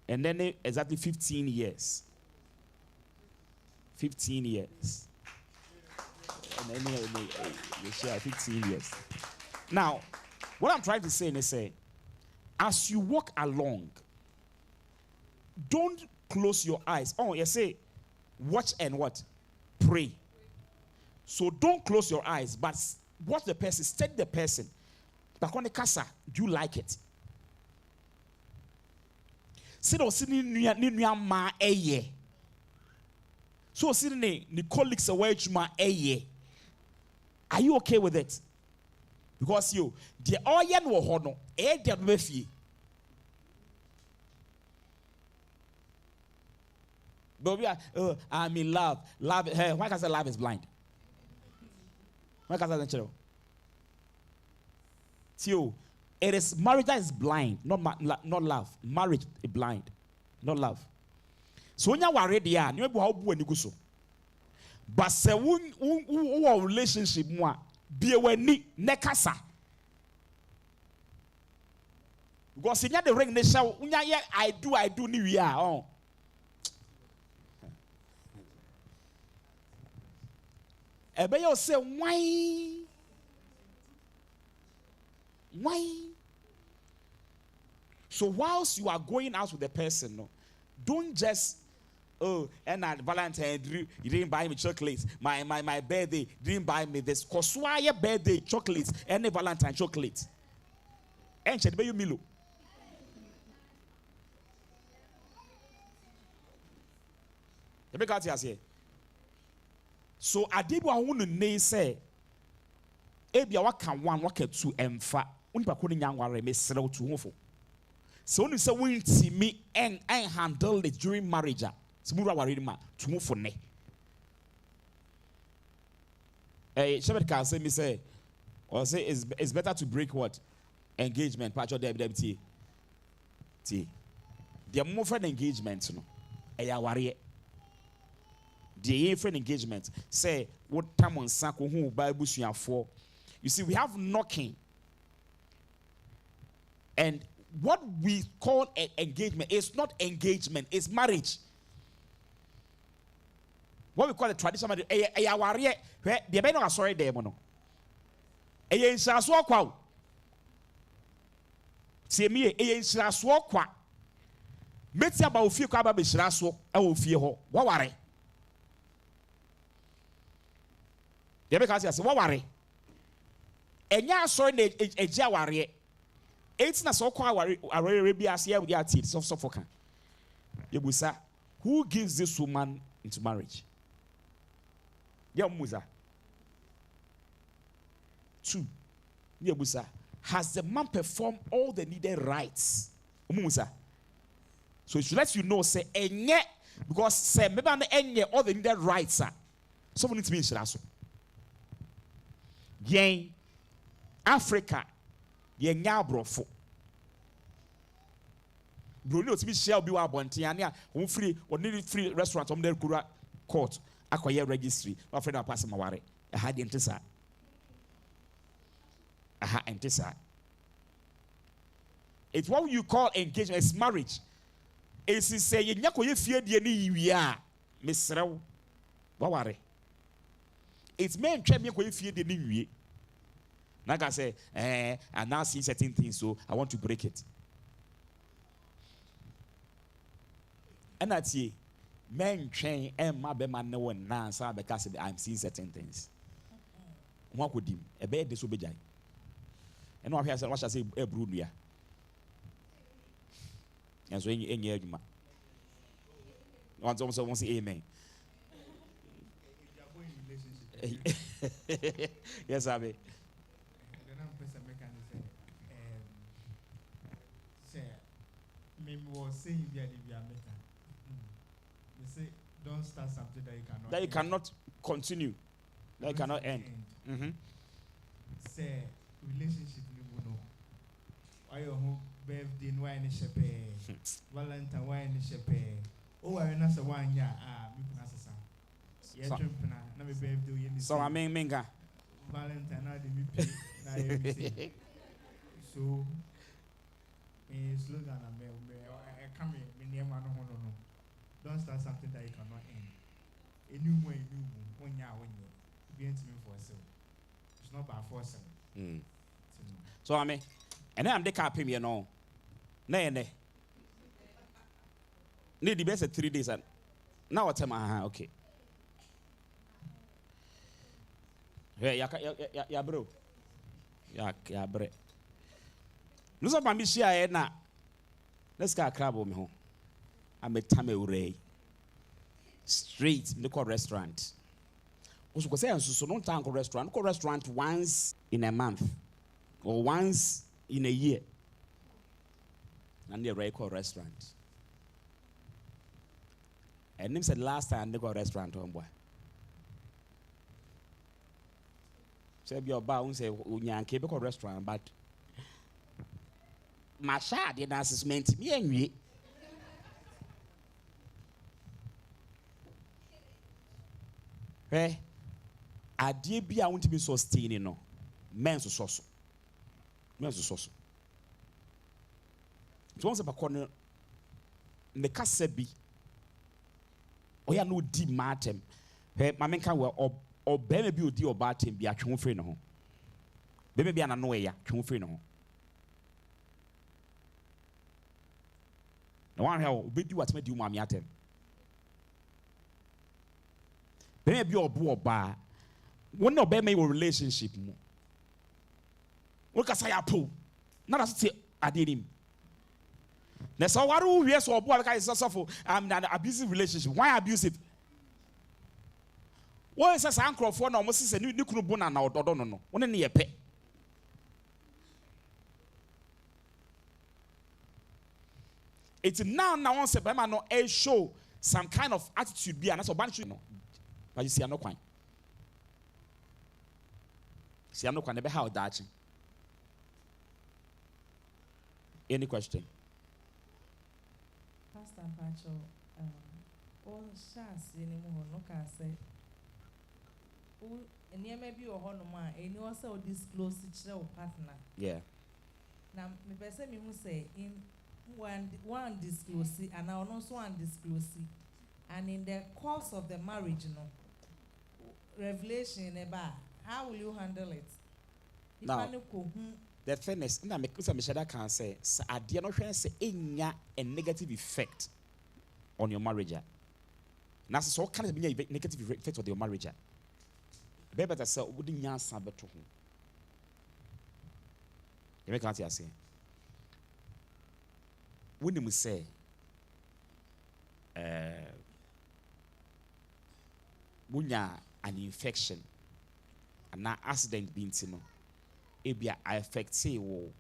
And then exactly 15 years. 15 years. And then they share 15 years. Now, what I'm trying to say is say, as you walk along, don't close your eyes. Oh, you say, watch and what? Pray. So don't close your eyes, but watch the person, study the person. But on the casa, do you like it? Sit or sitting near ma eye. So sitting the colleagues away to my eye. Are you okay with it? Because you, the oyen wo hono, the befi. But we are, I'm in love. Love, why can I say love is blind? Why can I say that? So, it is marriage that is blind, not love. Marriage is blind, not love. So when you are ready, you will be able to go. But se who relationship moi be we ni nekasa. Because in the ring nation, I do ni we are on. Ebe you say why? So whilst you are going out with the person, no, don't just and at Valentine you didn't buy me chocolates. My birthday you didn't buy me this. Cause why your birthday chocolates and the Valentine chocolates? And should be you Milo. You make out here. So adibu ahunu ne say ebia waka one waka two emfa unipa ko nya nware mesrew to hofo. So when you say we intimi and handle it during marriage, smura worry ma to move for ne. Shepherd can say me say, or say it's better to break what engagement. Patch of WWT. The more friend engagement, no, worry. The friend engagement say what time on Sako who Bible for. You see, we have knocking. And what we call an engagement is not engagement, it's marriage. What we call a traditional marriage, a warrior, the men are sorry, they mono. A yen shall swap out. See me, a yen shall swap qua. Metsi about few caba be shrasso, I will fear ho. What worry? The because yes, what worry? And ya sorry, a jawari. It's not so quite Arabia, here with your teeth, so foca. Yebusa, who gives this woman into marriage? Yamuza. 2. Yebusa, has the man performed all the needed rites? Umusa. So it should let you know, say, enye, because say, maybe enye all the needed rights are. Someone needs to be in Shiraso. Yen, Africa. Ye nya brofo broni otimi share bi wa bonten ania won free only free restaurant on der kura court akoye registry wa friend pass maware aha de ntisa it's what you call engagement. It's marriage. It's say ye nya koye fie de ni yiwie a mesrew wa ware it's men twa me koye fie de ni yiwie. Like I say, I now see certain things, so I want to break it. And that's it. Men train and my man no one now, so because I'm seeing certain things. What could him? A bed disobey. And what I say, a brunia. And so any year, once also wants to say amen. Yes, I mean. Was saying you say don't start something that you cannot continue, that you cannot end. Say relationship you know. Why your birthday why in shepe Valentine why in shepe. Oh I not say one year me pasa sa. Yeah dream na me birthday you so I mean minga Valentine na de me pay na everything. So slogan come no. Don't start something that you cannot end. Enumu, one year, be intimate for a cell. It's not by force. So I mean, and I'm the cap him, you know. Nay. Need the best 3 days and now what time? Okay. Yeah, bro. Yeah, bro. No, so I'm share na. Let's go crab me home. I'm a Tabernacle. Straight, the call restaurant. Also, because so don't tank restaurant. Call restaurant once in a month or once in a year. And they record restaurant. And them said last time they got restaurant on boy. Say your bound say unyan keep restaurant, but my shad the assessment me anyway. Hey, adie bi a won't be sustaining no. Men so. So once a corner the kasa bi oya no di matem. Hey, my men can well or baby bi odi obatem bi atwe free no ho. Baby bi anano ya twe free no ho. No one here obedi what me di umami atem. Baby bi obo oba. One no be me your relationship mo. Wo kasa ya po. Na da se adenim. Na so waru wie so obo aka is so I'm in an abusive relationship. Why abusive? What is a uncle for no Moses and you couldn't bona now or no. One in your pet. It's now once a man no a show some kind of attitude be and that's a bunch no. But you see, I'm not quite. See, I'm not quite never how that. Any question? Pastor Pacho, all chance anymore, no can say. And near maybe your honor, and you also disclose each other partner. Yeah. Now, me person me must say in one disclose it, and I also one disclose it, and in the course of the marriage, you know, revelation about how will you handle it? Now, the thing is, na make some shada can say, idea no say enya a negative effect on your marriage. Now, so can it be a negative effect on your marriage? Baby, that say wouldn't ya sabe to whom. You make answer say. When you say, wunya an infection, and na accident being no, it be I affect say womb,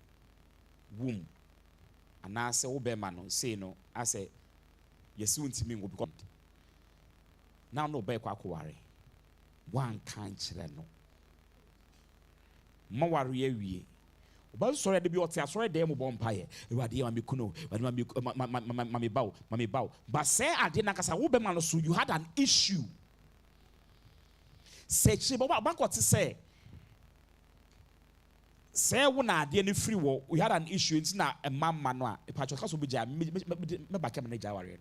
and I say obemano say no, I say yes soon to me will become. Now no be kwa worry. One can't no. Ma worry we. But sorry to be what I sorry them bompire. You are the amikuno, but mammy bow. But say I didn't cast a woman so you had an issue. Say she about what to say. Say when I didn't free war, we had an issue. It's not a mamma, a patch of house will be jam, me back a Jawarian.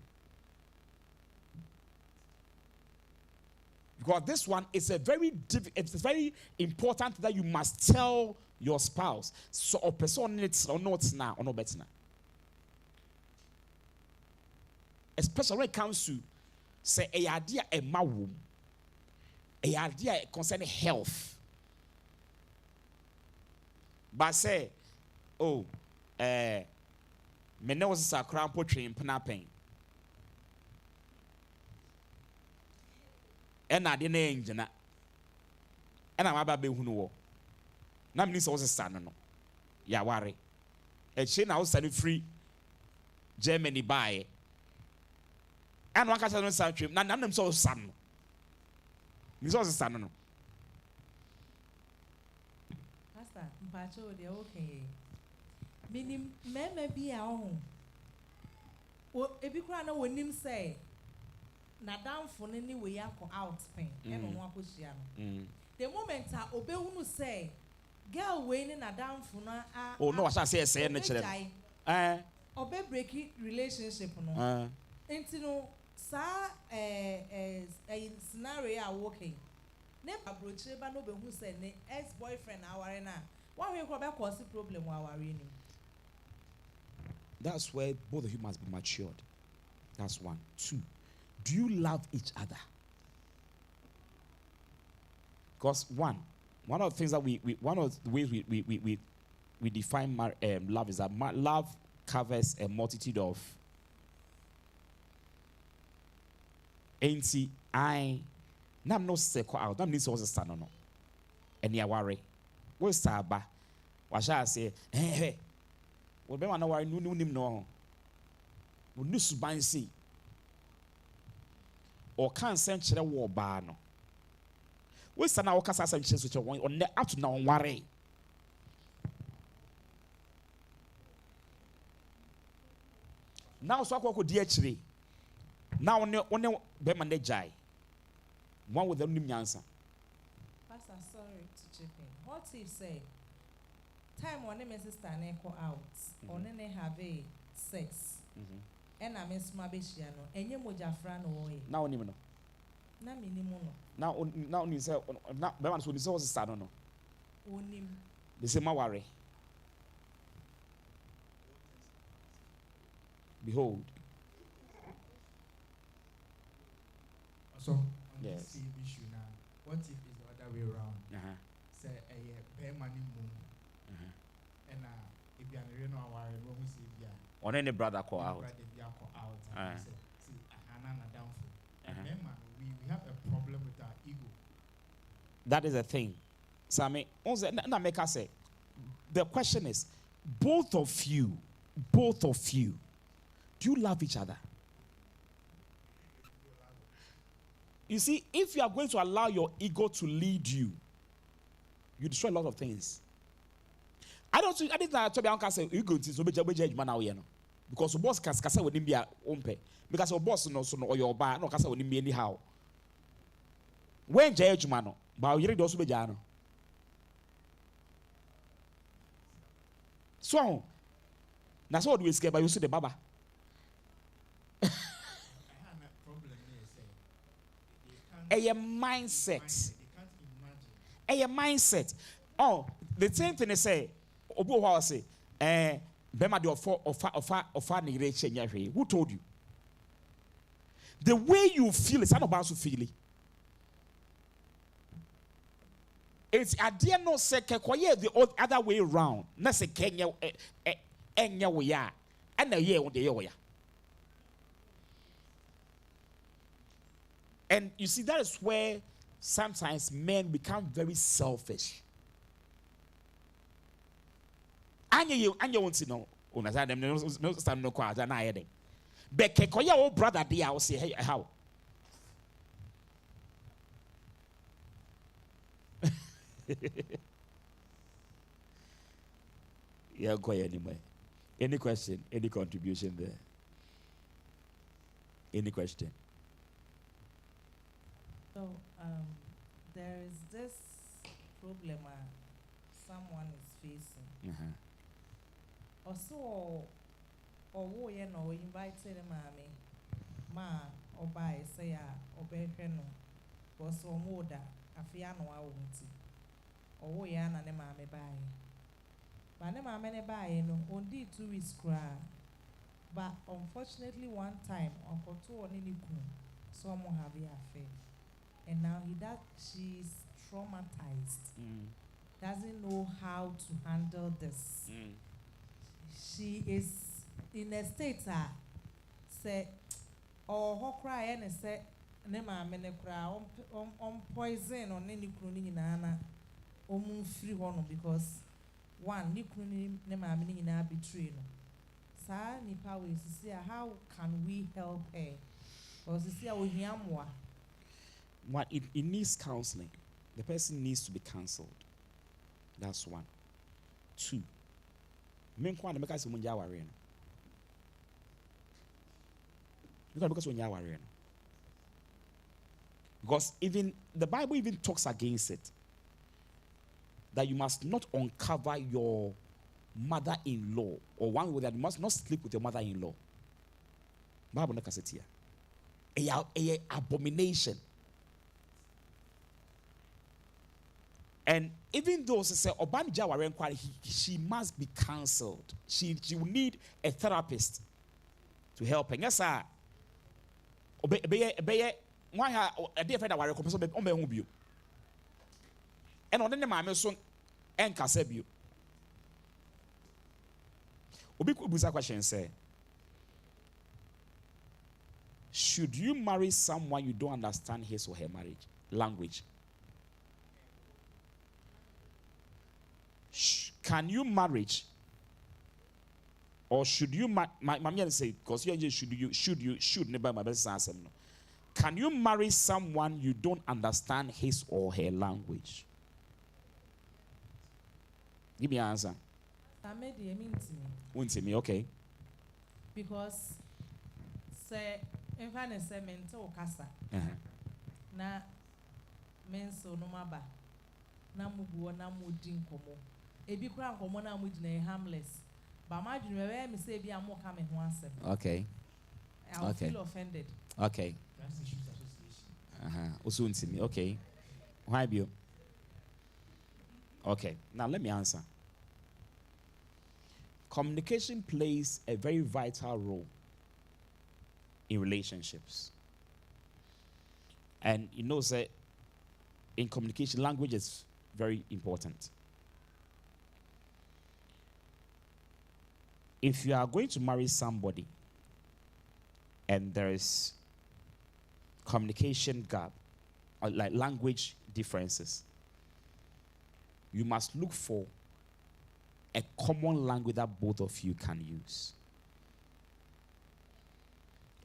Because this one is it's very important that you must tell your spouse. So a person needs or not now or no better now. Especially when it comes to say a idea a mawum, a idea concerning health. But say, oh, me know is a crown poetry in Panapain. And I didn't engine. And I'm about to be who na me so stand no ya ware e che na wo sane free Germany buy and one catch no stand trip na nam so stand no me so stand no Pastor mpacho de okay minim meme bi a ho o ebi kura na wonim say na damfo ne ni we yakọ out pen e no ho akohia no the moment a obehunu say girl waiting na damfo na oh no I say say na kire obe break relationship no enti no sa scenario are working. Never broche ba no be who say ne ex boyfriend aware na. One way ko be cause problem wa aware ni. That's where both of you must be matured. That's one. Two, do you love each other? Because one of the things that one of the ways we define love is that love covers a multitude of. Ain't I nam no se ko out nam ni so stand no and ya worry we star ba wa sha say we be man worry no nim no we ni suban say or can send chere wo ba no we stand na wo kasa send chere so chere won on up to now worry now so akoko di akire now one be man dey jai one with them answer. Pastor, sorry to chip in. What if say time one my sister ne go out or ne have a sex and I miss my baby no enye moja fra no wo ye Now only no. na minimum no Now you say now be man so this was start no. onim They say ma worry. Behold. So on Yes. this same issue now, what if it's the other way around? Say a bear money moon and if you are no aware when we say yeah. On any brother call out. Brother be out and say see Hannah na downfall. Remember we have a problem with our ego. That is the thing. So I mean, na make us say the question is both of you, do you love each other? You see, if you are going to allow your ego to lead you, you destroy a lot of things. I didn't tell me uncle say you go to so be judge man now, because the boss can say with him be a umpe. Because your boss no so no or your bar no can say with him anyhow. When judge man no, but you read also be jano. So that's what we scare, but you see the baba. I have a problem here say A mindset. they can't imagine. A mindset. Oh, the same thing they say. Obu wa say, bema de ofa ni re chenya hwe. Who told you? The way you feel is not about to feel it. It's idea no say kekoye the other way around. Na say kenya enya we ya. And na ye on the ye. And you see, that is where sometimes men become very selfish. Anya won't see no. Una say them no stand no kwa na yede. But kekoya o brother dey I will say hey how. Yeah, go anyway. Any question? Any contribution there? Any question? so there is this problem someone is facing also or you know invited mommy ma or by say obehweno was so moda afia no awunti or ya na ne mame bae ba ne mame ne bae no ondi 2 weeks kra but unfortunately one time uncle to oni ni ku some have a affair and now she's traumatized, doesn't know how to handle this. She is in a state say or ho cry and say ne ma me ne cry on poison on any crony na free one because one ni crony ne ma me na betray no sa ni power is see how can we help her because see we hear more. What it needs counseling. The person needs to be counseled. That's one. Two. Men kwa na meka se munja ware no. Because even the Bible even talks against it. That you must not uncover your mother-in-law or one way that you must not sleep with your mother-in-law. Bible na kaseti ya. a abomination. And even though say Obanija Warren she must be counseled. She will need a therapist to help her. Yes, sir. Why a dear friend Warren comes on you. And on the mamma son and Casabio. Obi Kubuza question say, should you marry someone you don't understand his or her marriage language? Can you marriage, or should you my say, because you should never my best answer no. Can you marry someone you don't understand his or her language? Give me an answer. Won't me, okay. Because say in fairness say mental casa na menso no maba na mubuo na mudi nkomo ebi kura nkomo na mudi na harmless but ma dwene we me say bi am ka me ho asem. Okay. I feel offended. Okay. Also into me. Okay. Why be you? Okay. Now let me answer. Communication plays a very vital role in relationships. And you know, say, in communication, language is very important. If you are going to marry somebody and there is communication gap, or like language differences, you must look for a common language that both of you can use.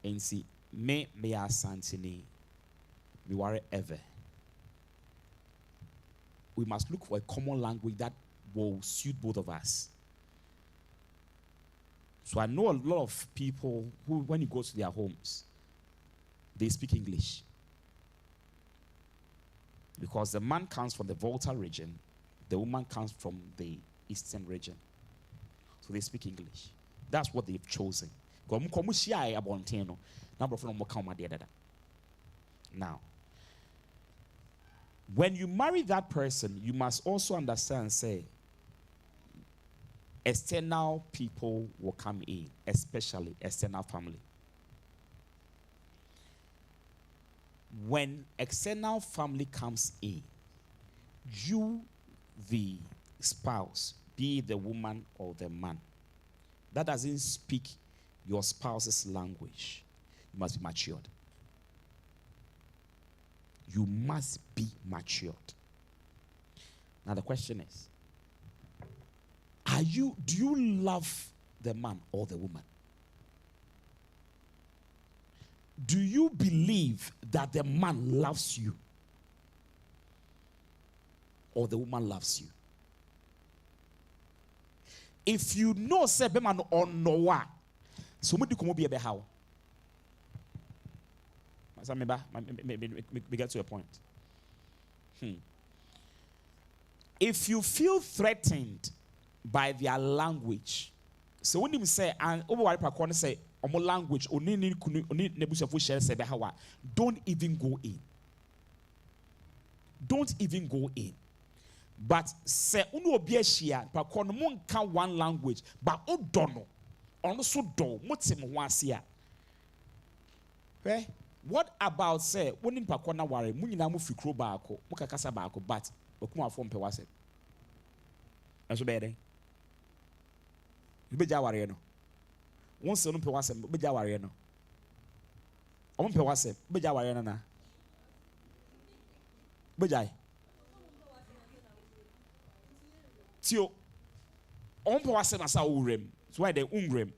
And see, me are Santini, me worry ever. We must look for a common language that will suit both of us. So I know a lot of people who, when you go to their homes, they speak English. Because the man comes from the Volta region, the woman comes from the Eastern region. So they speak English. That's what they've chosen. Now, when you marry that person, you must also understand, say, external people will come in, especially external family. When external family comes in, you, the spouse, be it the woman or the man, that doesn't speak your spouse's language, you must be matured. You must be matured. Now the question is, do you love the man or the woman? Do you believe that the man loves you or the woman loves you? If you know say be man on no wa, so me be a how. Me get to a point. If you feel threatened by their language, so when you say and over say omo language oni nebusafo share say be how, don't even go in. Don't even go in. But say unu obi ahia pakon mo nka one language but o dono ono so do motim ho ase a. What about say when in pakon na ware mu nyina mo fikro baako mo kakasa baako but okuma afo mpe wase. Enso be den. Ibeja ware no. Won se no mpe wase beja ware no. Omo mpe wase beja ware no na. Beja Tio, on peut voir ça urem. So why they ungrem?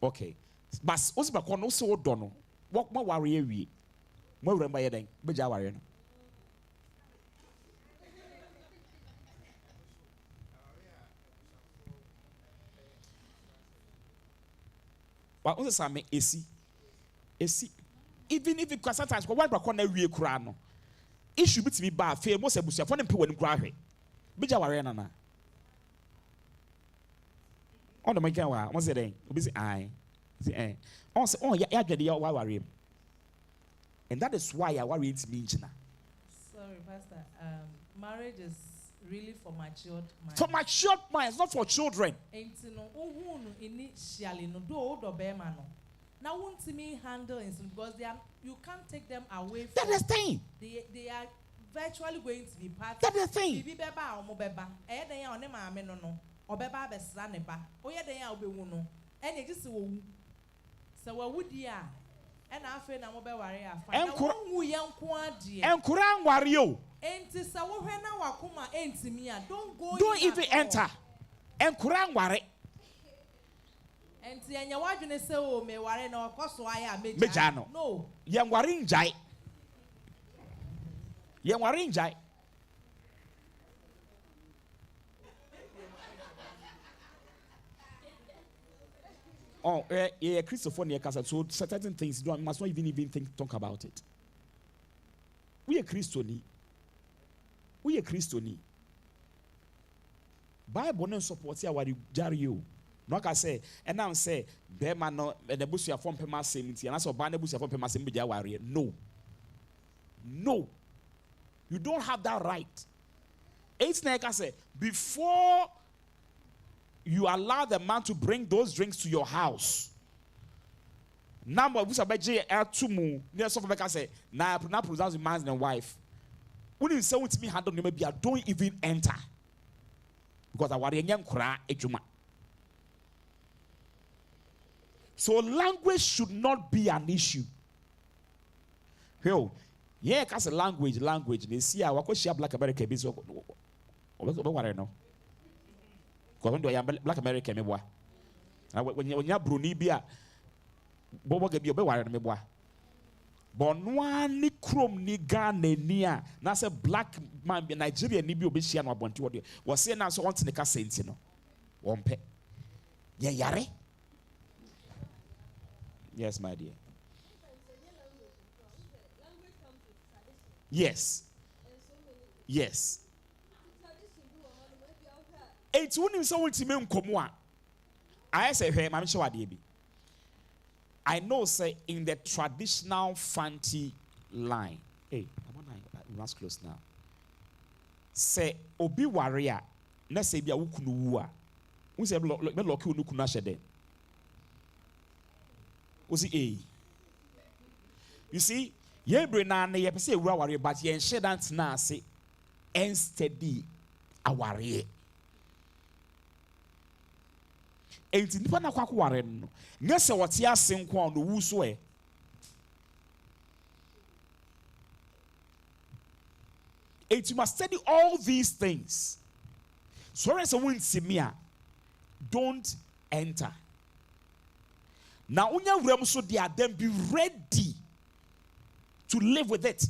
Okay. But also ba kono so dono. What more worry we? More remember yeden. Beja worry no. But also some AC. Even if it can sometimes one ba kono we kura no. Issue bitimi ba fe mo se busia fo ne pe wani kura hwe. Beja worry na. On the making wa, what's it then? Obi say aye. Say eh. On say ya dwede ya wa ware. And that is why I worry it's me. Sorry, Pastor. Marriage is really for matured minds. For matured minds, not for children. Now, won't me handle it because you can't take them away. That's the thing. They are virtually going to be part. That's the thing. So what would you? And I feel I'm over worry. And Quran wario. Don't even enter. And Quran worry. And you want to say, oh, me worry no, cause why I make Mejano. No. Yang waring jai. Yang waring jai. Oh, yeah, Christopher near Casa. So certain things you must not even talk about it. We are Christiani. We are Christiani. Bible no support here what you jari. No can say, and now say, Bema no, the bush ya form pema seminti, and I saw Bana bush ya form pema seminti warrior. No. No. You don't have that right. It's like I say, before you allow the man to bring those drinks to your house. Number we say tumu near so like I say now pronounce the man and wife. When you say with me handle maybe I don't even enter. Because I worry young kura ejuma. So language should not be an issue. Yo, yeah, cause language. They see our question Black America be so what I know. Because when Black America me boy. When you Bruni bia Bobo get your beware me boy. But no ni chrome ni Ghana near. Now say black man be Nigeria ni bi obesia no abonti wo de. Was say na so want to ka senti no. Wompe. Ye yare. Yes, my dear. Yes. Yes. It's when you saw to me nkomo a. I say hey, mama show ade bi. I know say in the traditional Fanti line. Hey, we must close now. Say obi warrior, na say bia wukunu wu a. Who say be lock you nukunu ahede. You see, ye bre na na ye pese ewura warrior but ye nhye dat na ase steady aware. Enti nipa na kwa kware no nye se wote ase nko no wu so e enti you must study all these things so as someone see me don't enter now unya wurem so dia then be ready to live with it.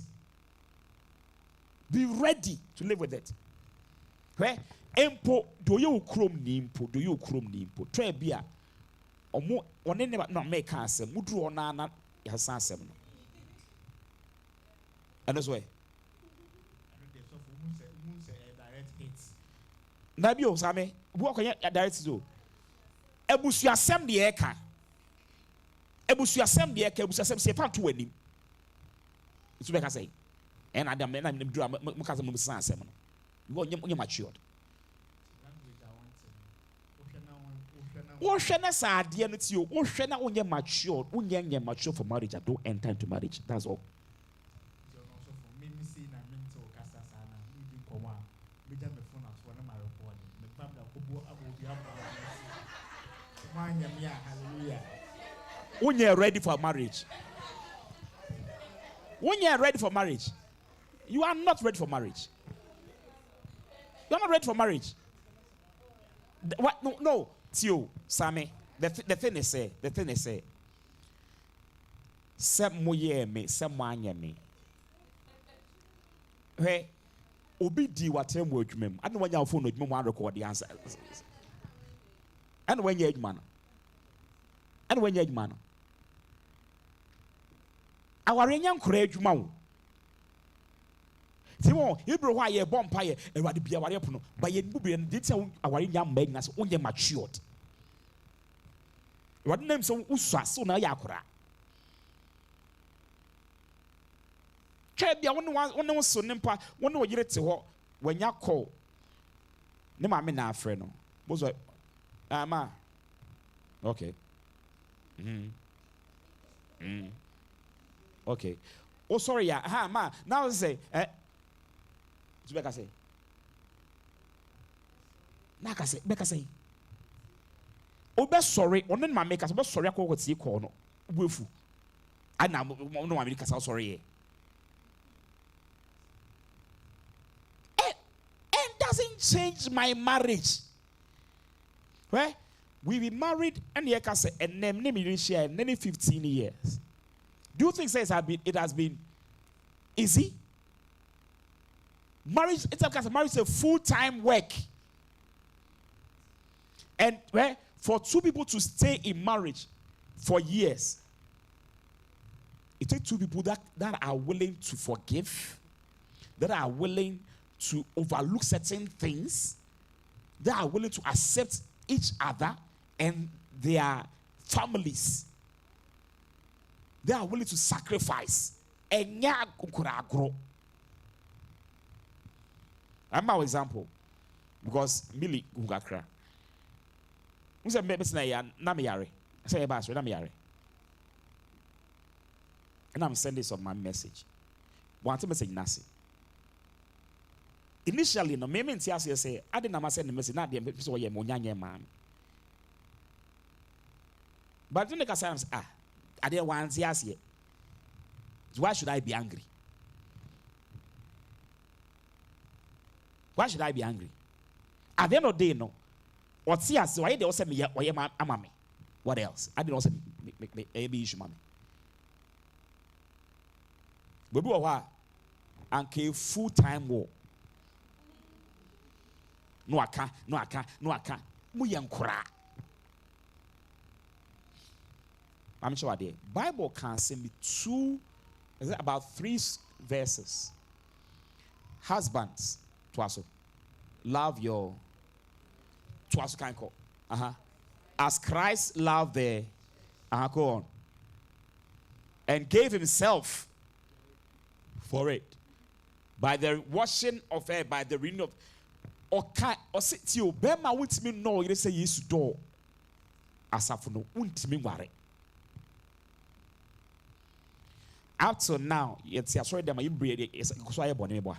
Be ready to live with it. Right? Empo do you chrome nimpo do you chrome nimpo try bia omo one never no make asem mudru ona na yasa asem no and that's why na bi o same bu okonya direct zo ebusu asem de eka se fa to anim it's be ka say and adam na mdru mo ka say mo san asem no you go matured. Oshena sa ade no ti o ohwena onye mature onye mature for marriage. I don't enter into marriage. That's all. When you're ready for marriage. When you're ready for marriage, you are not ready for marriage. You are not ready for marriage. What? No. Tio, Sammy, the thing is say, some moye me, some manya me. Hey, obi di watem word mem. I don't want your phone with me one record the answer. And when you're man. Our young courage man. Timo, you bro why you bomb pie, and what be our weapon, but you and did tell our young magnets only matured. What name so usa so na yakura? Try be one so nimpa, one no yere te ho, when ya call. Ne ma me na afre no. Bozo ma. Okay. Okay. Oh sorry ya. Ha ma. Now say Beka say. Na ka say, Beka say. Obe sorry, onen ma make us be sorry akọ ti call no. Ubefu. Ana no ma me ka sorry. It doesn't change my marriage. Right? We be married and you can say and name share 15 years. Do you think it has been easy? Marriage, marriage is a full-time work. And for two people to stay in marriage for years, it takes two people that are willing to forgive, that are willing to overlook certain things, that are willing to accept each other and their families. They are willing to sacrifice. I'm our example because Millie Gungakra. We say maybe na me yare. I say na me yare. And I'm sending some my message. Want message nasi. Initially, no, me say I didn't send the message. Not the episode where you man. But then the say I didn't want to say. Why should I be angry? Why should I be angry? At the end of the day, no. What's here? So I also me amame. What else? I didn't also make issue, mommy. Baby, what? And full-time war. No, I can't. Muyan kura. I'm sure I did. Bible can send me about 3 verses. Husbands, twaso, love your twaso can call. As Christ loved the go on, and gave himself for it by the washing of hair, by the renewal of or sit you bema won't me know you say yes door asafuno won't me worry. Up to now, it's sorry that my breed is so I born boy.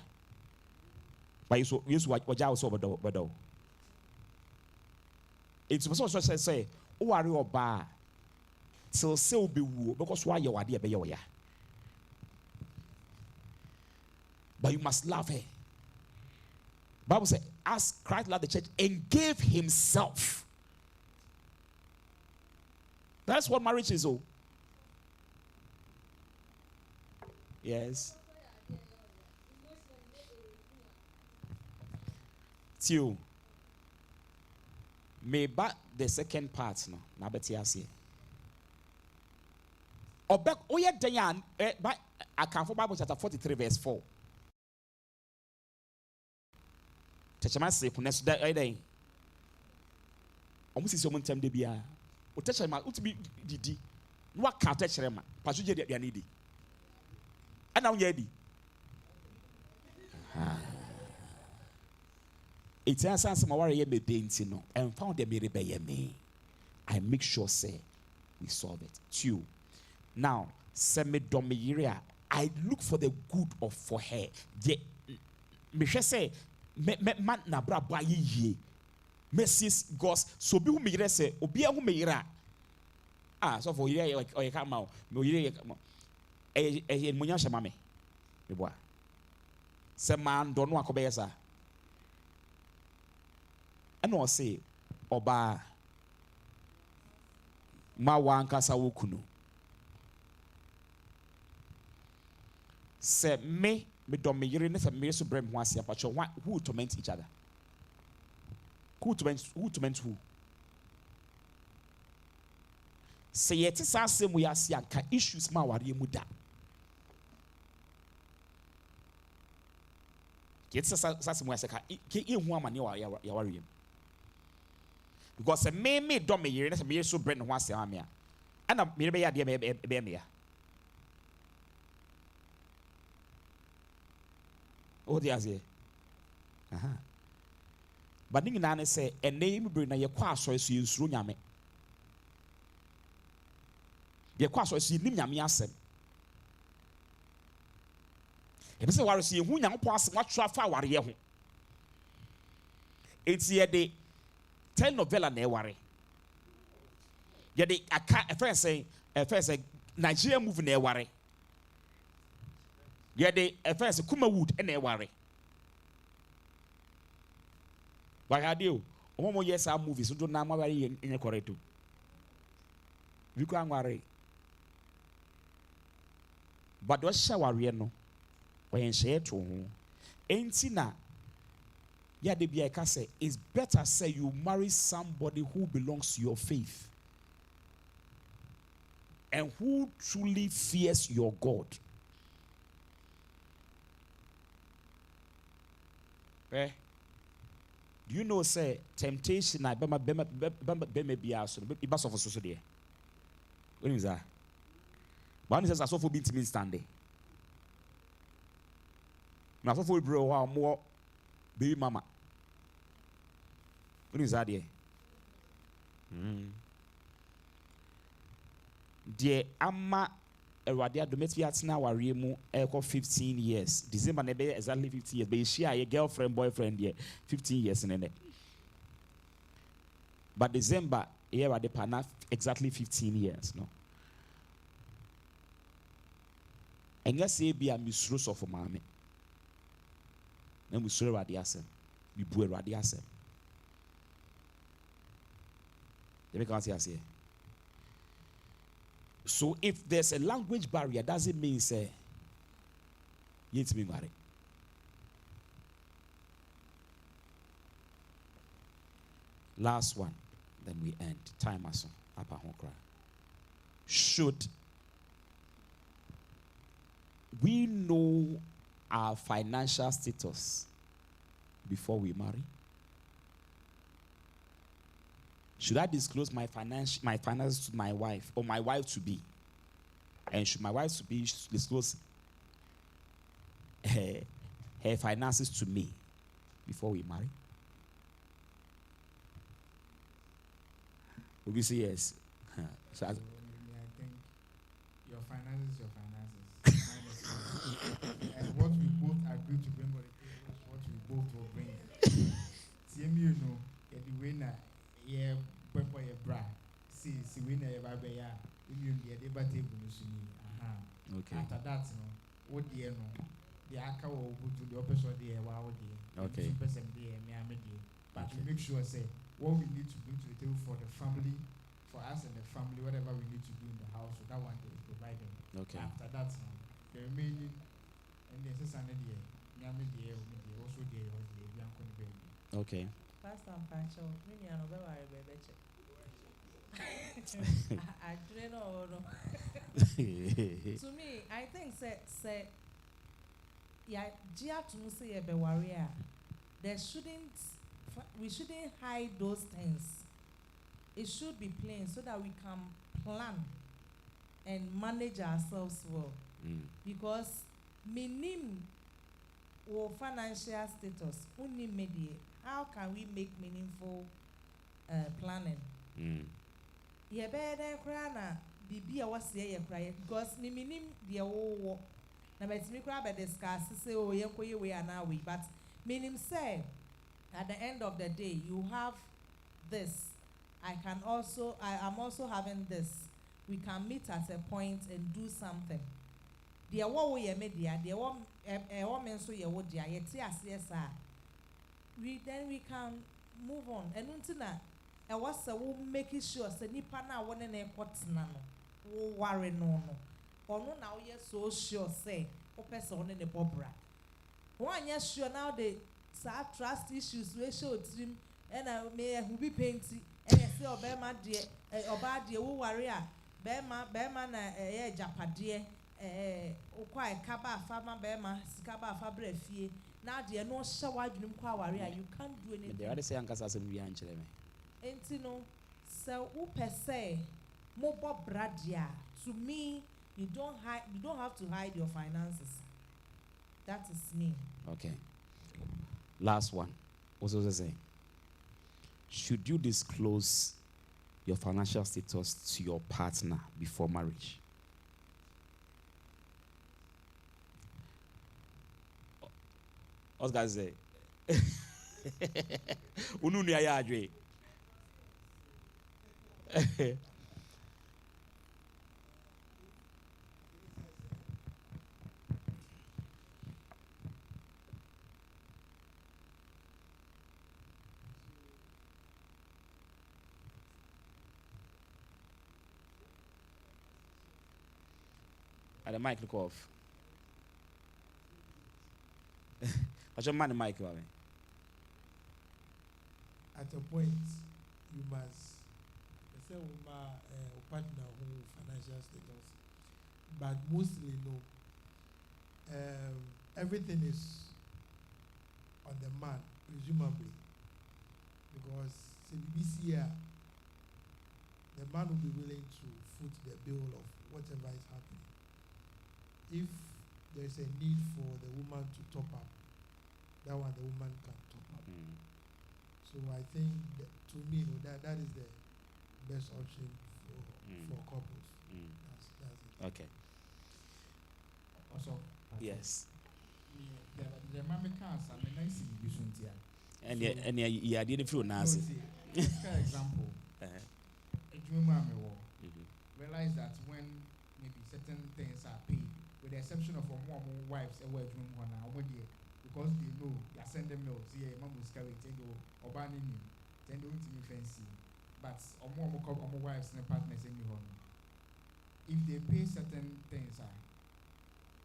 But you so use what I was over the it's supposed to say, oh, are you a bar? So still be woo because why you are dear, but you must love her. Bible says, as Christ loved the church and gave himself. That's what marriage is, oh. Yes. Two. May back the second part no. Na beti ase. Obek oye dan by account for Bible chapter 43 verse 4. Techama se kunesu da den. Omo sisi omo ntem de bia. O techama utbi didi. No aka techema. Pasu je de aduane di. Ana unya di. It's a sense my worry me dainty no and found the mere by me. I make sure say we solve it. 2. Now, semi domiria. I look for the good of for her. The me say me man na bra ba ye. Mrs. Gos so be who me say obi who me so for you or you come out. Me e munya shama me. Me boa. Se man don't know akobeyesa. And I say, Oba Mawankasa Wukunu. Say me don't me urinate and me so bring once here, but who torment each other? Who torment who? Say it is our same we are seeing issues ma wari muda. It's a same way I say, you woman you are. Because a me don't me here, and me so bring once a year. And a maybe idea be me. Oh, there's here. But ning na say a name bring na ye kwa so you nsuro nyame. Ye kwa so you nim nyame asem. E be say ware so ye hu nyankopon asem watwa fa ware ye ho. Enti ye de telenovela na e ware. Ye de aka a friend say Nigeria movie na e ware. Ye de a friend say Kumawood na e ware. Why had you? Omo yes our movies so do na ma ware in correct. We can worry. But what shall we no? When share to home. Ain't na yeah, the be say it's better say you marry somebody who belongs to your faith and who truly fears your God. Eh? Do you know say temptation I bema be aso be baso for so there. When is that? One says I saw for being to me standing. Now for bro more baby mama. When is that there? Dear Amma Eradia Dometia Tina Warimu Echo 15 years. December nebe exactly 15 years. But she a girlfriend, boyfriend there 15 years in it. But December here at the Pana exactly 15 years, no. And yes, be a mistress of a mammy. Then we saw radiasem. We bore radiasem. Let me say. So if there's a language barrier, doesn't mean say you need to be married. Last one, then we end. Time as Papa Honkra. Should we know our financial status before we marry? Should I disclose my finances to my wife or my wife to be? And should my wife to be disclose her finances to me before we marry? Will we say yes? So I think your finances is your finances. And what we both agree to bring on the table is what we both will bring. See me, you know, the winner, yeah. Bra. See, winner, Babaya, immune the debate table. Okay. After that, what dear no, the Aka will go to the opposite of the wow, okay. But to make sure, say, what we need to bring to the table for the family, for us and the family, whatever we need to do in the house, so that one day is provided. Okay. After that, the remaining, and there's a Sunday, also there, okay. Pastor Pancho, many are over baby. I don't know. To me, I think say yeah, Gia to say a warrior. We shouldn't hide those things. It should be plain so that we can plan and manage ourselves well. Because minim or financial status, only media. How can we make meaningful planning? Yeah, better crana bibi a was here because minim the old na met me grab a discuss say oh we are now we but minim say at the end of the day you have this. I am also having this. We can meet at a point and do something. The what we media, the woman so ye would ya then we can move on. And until now, I was making sure say nipa na one na na no worry no or no now you're so sure say o person on the bobra one yes sure now the trust issues we show dream and I may who be painting and I say obema dear oba dear wo worry a bema na japade o kwa kaba fama bema sikaba fabre fie now dear no shower dream kwa worry you can't do anything they already say ankasa sem wi anchele me enti no so who per se mobile bradia to me you don't have to hide your finances That is me. Okay. Last one. What's also saying? Should you disclose your financial status to your partner before marriage? What's guys say? Ununu ya adwe. The mic look off. What's your man the mic? At a point, you must say partner who financial status, but mostly no. Everything is on the man, presumably, because B.C.C.I, the man will be willing to foot the bill of whatever is happening. If there's a need for the woman to top up, that one the woman can top up. So I think that, to me, that is the best option for couples. That's it. Okay. Also, Yes. the mommy can't say nice in Bisuntia. And yeah, didn't feel nice. For example, a dream mommy will realize that when maybe certain things are paid, with the exception of more wives, a word room on our way, because they know they are sending milk, see a mom will carry it or banning you, then don't me fancy. But more wives and partners in your home. If they pay certain things,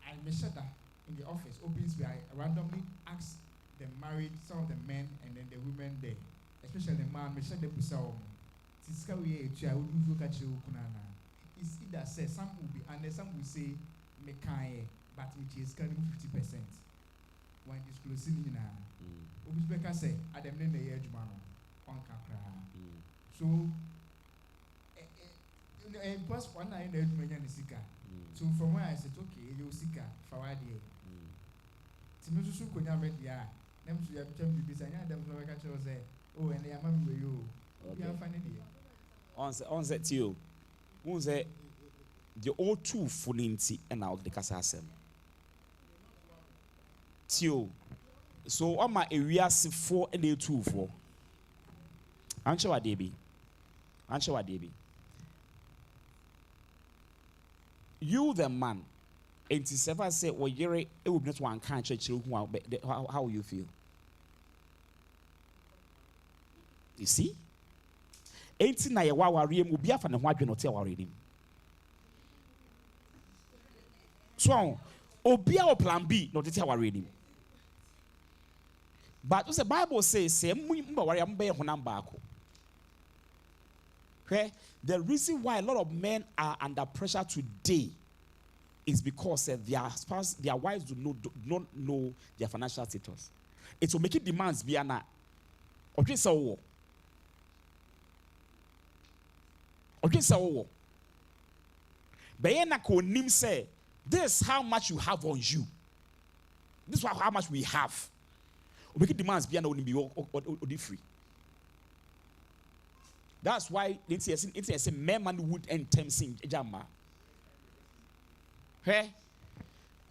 I measure that in the office, opens where I randomly ask the married, some of the men and then the women there, especially the man, measure the pusao. Tiskawi, I would look at you, Kunana. It's either say some will be, and some will say, Mekai, but which is carrying 50%. When disclosing in a Ubisbeka say, Adam name the edge man on Capra. So, plus one I know Edmund Sika. So, from where I said, okay, you Sika, Fawadi. Timosu Kunya Media, them to your term to be saying, Adam Floraccio say, oh, and they are mammy you. We are finding it. On set to you. Who's it? The O2 fulinti and out the Casasem. Tio. So, on my area 4 and 2 4. Answer what Debbie. Answer what Debbie. You, the man, 87 say, well, it would not one country children. How you feel? You see? 18 na yewa wariem obi afa ne ho adwe no te waredim. So obi a plan B no te waredim. But the Bible says say mba ware am be honam baako. The reason why a lot of men are under pressure today is because their spouse, their wives do not know their financial status. It will make it demands be ana. Okay, so okay, so Bayana ko nim say this is how much you have on you. This is how much we have. We make it demands be ana be free. That's why it's a man would end terms in Jama. Hey,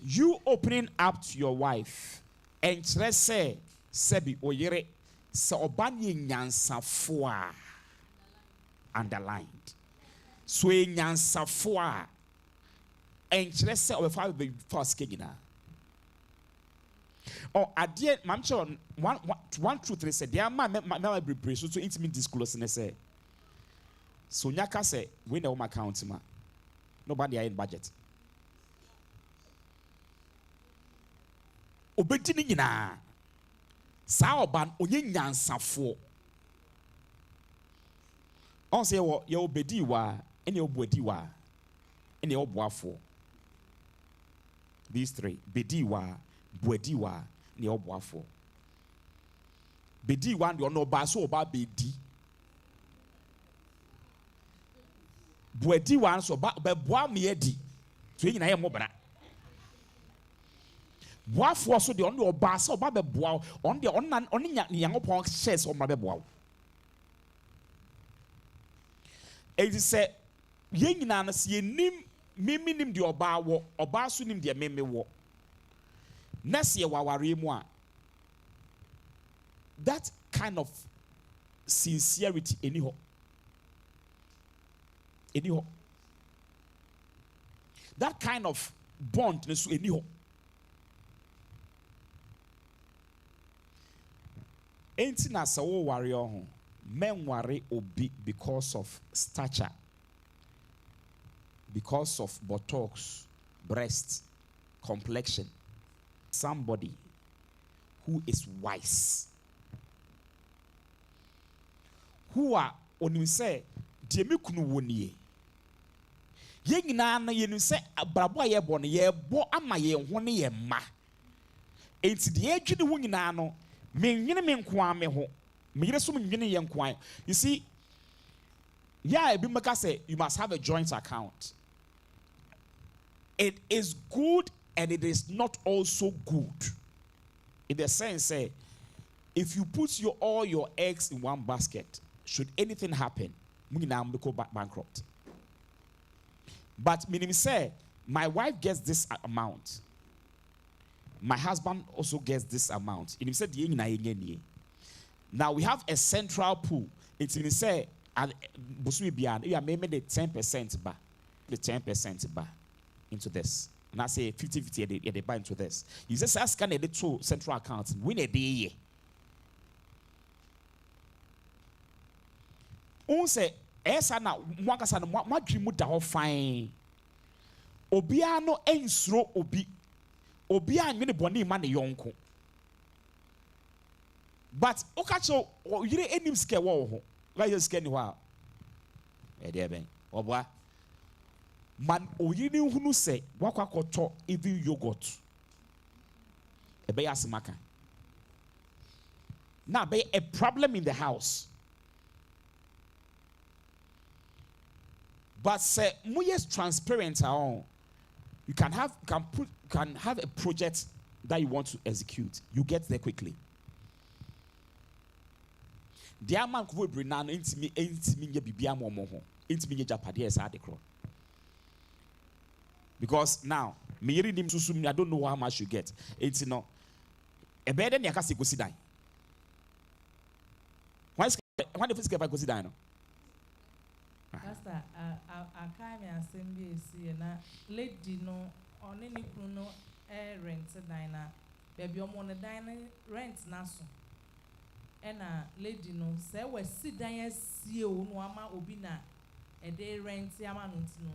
you opening up to your wife and let's say Sebi Oyere so obani nyansa foa underlined. So nyansa foa and let's say over 5 first kegina. Or at the end, Mamcho 1 2 3 said, "Dear man, my be so to intimate disclose and say." So Nyaka say, "We know my account, ma. Nobody are in budget." Obetini nyina. Sa oban onye nyansafo. On say wo ye obedi wa, ene obuadi wa, ene obuafo. These three, bedi wa, buadi wa, ne obuafo. Bedi wa ndi ono ba so oba bedi. Buadi wa so ba boa me edi. So nyina ye mo bra. boafoɔ so deɛ ɔno deɛ ɔbaa sɛ ɔba bɛboa wo ɔno deɛ ɔne nyankopɔn hyɛ sɛ ɔmmra bɛboa wo ɛnti sɛ yɛn nyinaa no sɛ yɛnim mimi nim deɛ ɔbaa wɔ ɔbaa so nim deɛ meme wɔ na sɛ yɛwɔ awareɛ mu a that kind of sincerity ɛni hɔ that kind of bond no so ɛni hɔ enti na sɛ woware ho menware obi because of stature, because of buttocks, breast, complexion. Somebody who is wise, who are onim say die me kunu wonie ye nyina na ye nu say abrabo a ye bo no ye bo ama ye ho ne ye ma enti de adwene wo nyina no menwene me nkoa me ho meyere so menwene ye nkoa. You see, yeah, ebi meka say you must have a joint account. It is good and it is not also good. In the sense, say, if you put all your eggs in one basket, should anything happen, we now go bankrupt. But meaning say, my wife gets this amount, my husband also gets this amount. Now we have a central pool. It means say, you are maybe the 10% back, the 10% back into this. And I say 50-50 they buy into this. You just ask can the two central accounts win a day. On say esa na mwakasa na mwadrimu da ho fine. Obia no ensuro obi anwene bone ma ne yonko. But okacho yire enim ske wo ho. Like you ske ni ho. E dey ben. Obwa man oyini hunu se wakwakoto even yogurt ebe yasimaka now be a problem in the house, but say muyes transparent on you can have a project that you want to execute, you get there quickly. The man could bring nan intimi nye bibia momo ho intimi nye japade esa de kro. Because now, I don't know how much you get. It's no. A better than Yakasi go sit down. Why the first go sit down? Pastor, I came and send B.L.C.I na lady no on any no rent diner. Baby, I'm on a diner rent naso. And lady no say we sit down see you no ama obina a day rent yaman no.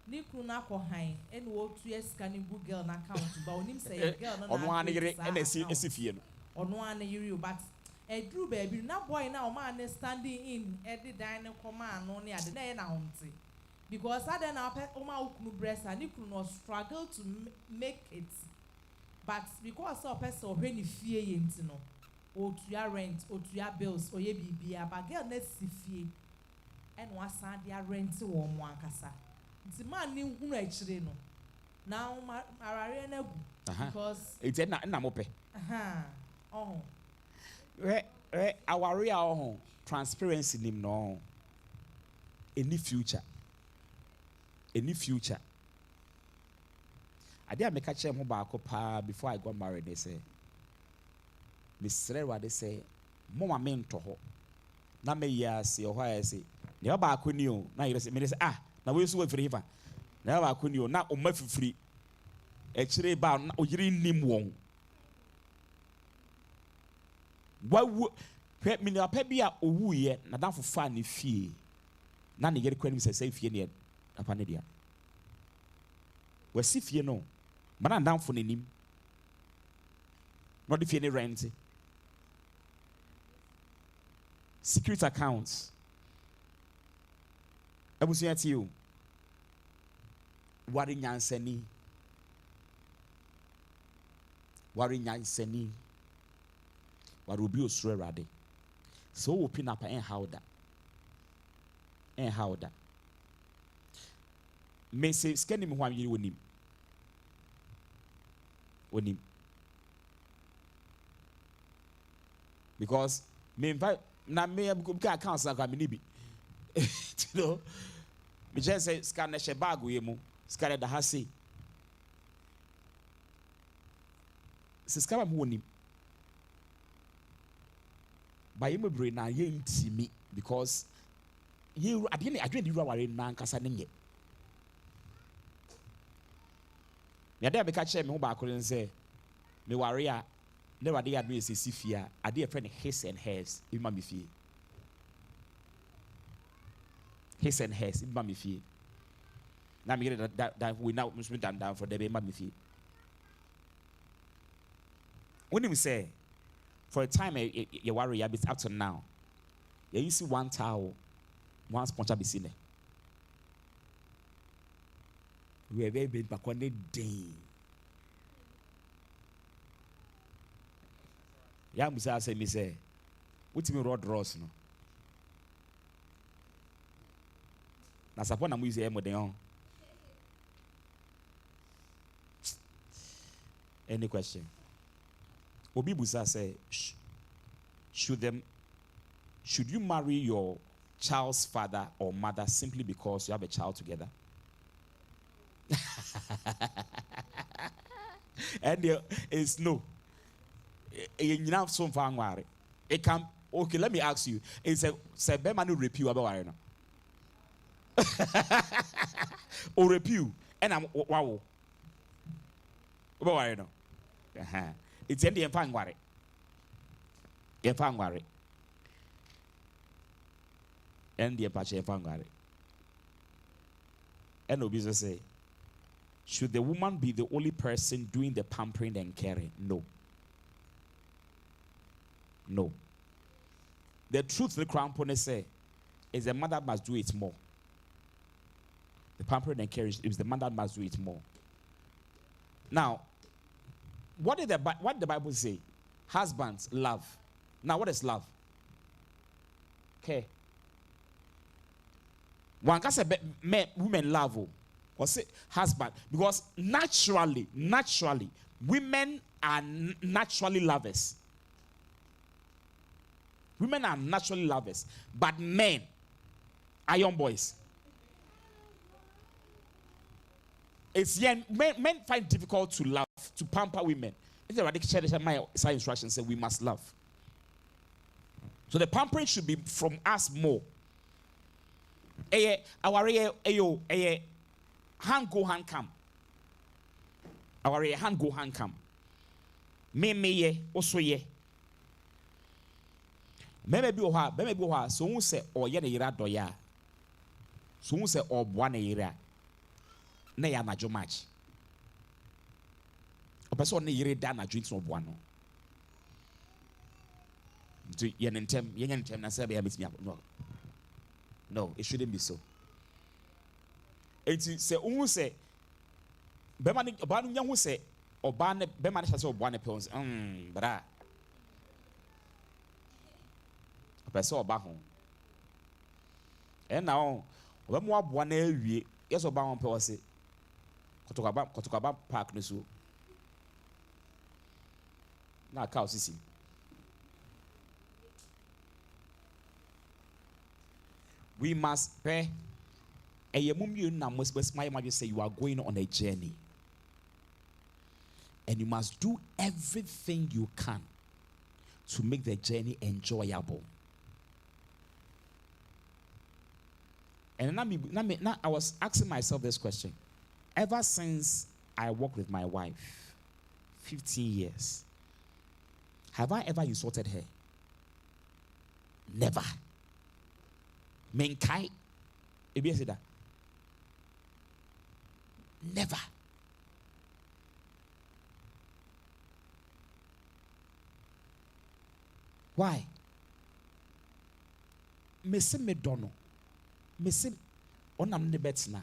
Niku na ko han ene wo tu escani Google na account ba onim say girl no na ono an yire ene esifie no ono an yire but edru baby na boy na o man standing in edi dan ne koma no ne ade na ye na honte because ade na o ma ukunu breast and niku no struggle to make it, but because o person o hwe ni fie ye nti no o tu ya rent o tu ya bills o ye bibia ba girl na sifie ene wa san dia rent wo mo ankasa. The man ni hunu achire no now arare na gu because it's na mope oh aware a transparency nim no any future ade a meka chere mo ba ko pa before I got married. They say Mr. Wade say mo ma me nto ho na me ya se o ha ya say ne ba ko ni o na yire say me say na we so afiri fa na ba ko ni o na o ma fifiri e kire ba na o yiri nim won wa pe mi na pa bi a owu ye na dan fofa ne fie na ne yere kwanim say fie ne apa ne dia wa si fie no mana dan fo nenim no de fie ne rent secret accounts abusuya ti o wari nyansani wari obi osuro Awurade so wo pin up en howda me say skani me ho amyiri wonim onim. Because me invite na me buka counsel ka me nibi. You know, me just say scan na she bag we mu, scan da ha say. Siska ba mu onim. Ba yemu bre na ye ntimi because ye adwene di ruware na nkasa ne nye. Ya dey be ka che me ho ba akore nse me ware a ne wade ya adwene se sifia ade e friend his and hers e ma me fie. His and hers e ma me fie. Na me get that we now must be down for the be ma me fie. When him say for a time you worry a bit up to now. You see one towel, one sponge be seen. We are very big back on the day. Ya musa say me say, what me road ross no. Na support na mu use emo den on. Any question? Obi busa say, should you marry your child's father or mother simply because you have a child together? And it's no. It can, okay, let me ask you. It's a Bemanu repeal about or repeal. And I'm wow. About it's in the enfang worry. Enfang worry. And the Apache enfang worry. And Obizo say, should the woman be the only person doing the pampering and caring? No. No. The truth the crown pony say is the mother must do it more. The pampering and caring is the mother must do it more. Now, what did the Bible say? Husbands, love. Now, what is love? Okay. One can say women love or say husband because naturally, women are naturally lovers. Women are naturally lovers, but men are young boys. It's young men find it difficult to love, to pamper women. It's already my instructions say we must love. So the pampering should be from us more. Hand go hand come. Our hand go hand come. Me ye also ye. Maybe be oha so who say or ye na yira doya. So who say or bua na yira. Na ya na jo match. O person na yire da na drink no bua no. Do ye nentem na say be meet me no. No, it shouldn't be so. It say who say bema ni oba no nya who say oba ne bema ne say oba ne pons bra. Person oba ho. And now oba mo aboa na awie yes oba ho pe wose kotokaba park no so na ka osisi. We must pay a yemum na must my mother say you are going on a journey and you must do everything you can to make the journey enjoyable. And now I was asking myself this question. Ever since I worked with my wife, 15 years, have I ever insulted her? Never. Menkai. Ebi say that. Never. Why? Mese me dono. Mese onam ne betina.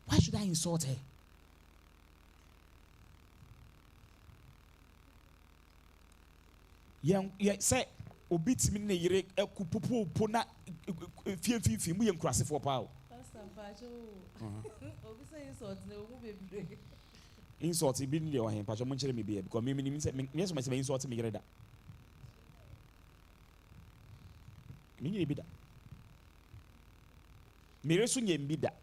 Why should I insult her? Yeah, say obit me ne yire ekupupu pona fie mu ye nkurase for pa o. Pastor Bajo. Obi say insult na omu bebre. insult be near him, but I'm mentioning me because me yes, myself insult me. That me be that. Me resume be that.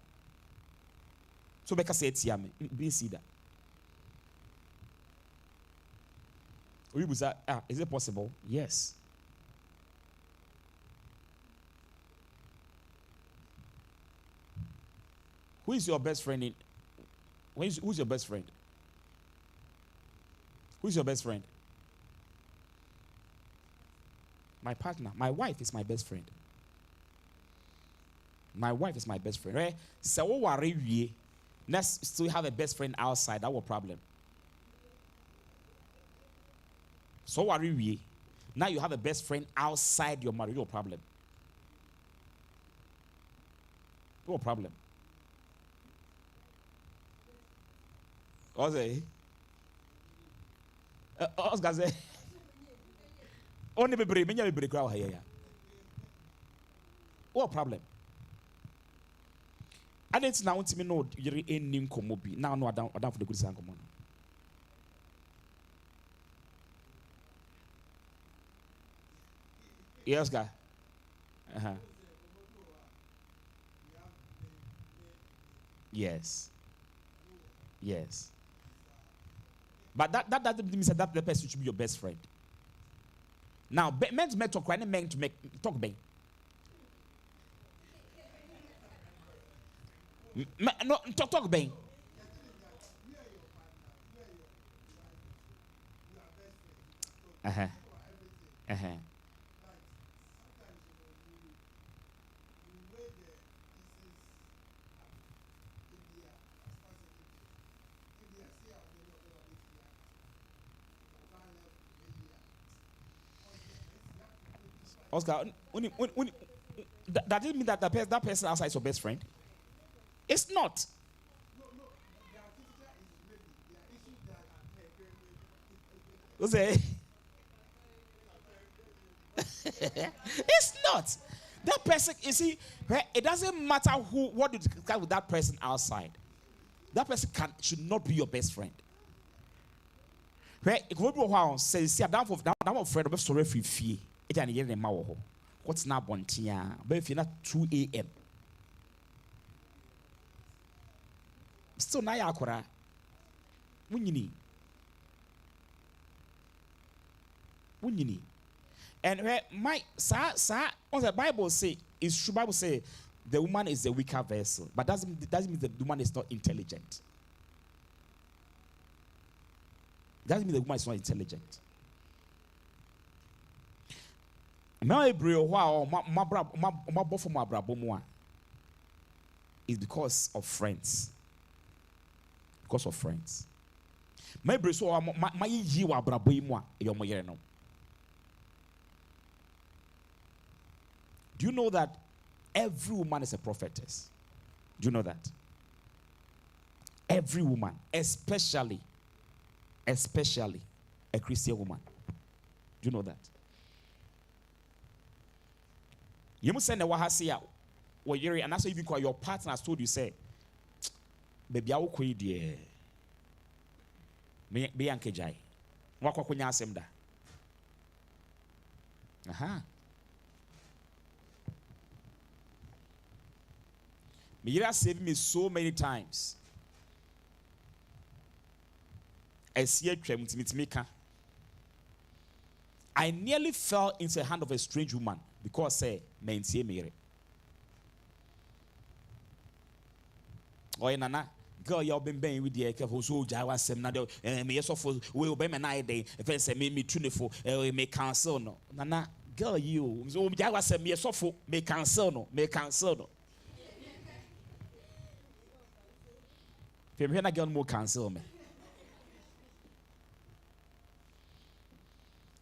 So because say it's yam, be see that. Is it possible? Yes. Who is your best friend? Who's your best friend? Who's your best friend? My partner. My wife is my best friend. My wife is my best friend. Right? So we let's still have a best friend outside. That was problem. So worry. Now you have a best friend outside your marriage. No problem. No problem. What's it? I was gonna say. Only be brave. Many be brave. Crowd here. What problem? I didn't now want me know you're in nim komobi. Now no, I don't for the good sang common. Yes, guy. Yes. Yes. But that doesn't mean that the person should be your best friend. Now, men to talk, and men to make talk bang. No, talk bang. Oscar, that doesn't mean that that person outside is your best friend. It's not. It's not. That person, you see, it doesn't matter what you discuss with that person outside. That person should not be your best friend. It will be a while. Say, see, I'm afraid of sorry for fee. It's an year in my home. What's now bontia? But if you're not 2 a.m. Still, now you're when you need. And my what the Bible say is true. Bible say the woman is the weaker vessel, but doesn't mean the woman is not intelligent. Doesn't mean the woman is not intelligent. Is because of friends. Because of friends. My so my yi wa brabo mu a yomoyere no. Do you know that every woman is a prophetess? Do you know that? Every woman, especially a Christian woman. Do you know that? You must send a wahasia or yeri, and that's even call your partner has told you, say, baby, I will quit dear. Me be ankejai. Wako kunya asemda. Mira saved me so many times. I nearly fell into the hand of a strange woman because say me. Oh, nana, girl, you've been banging with the careful so Jawa seminary. Me yes of will be my night day. If I say me tuneful, may cancel no. Nana, girl, you so Jawa say me yes of may cancel no. If you're not getting more cancel me.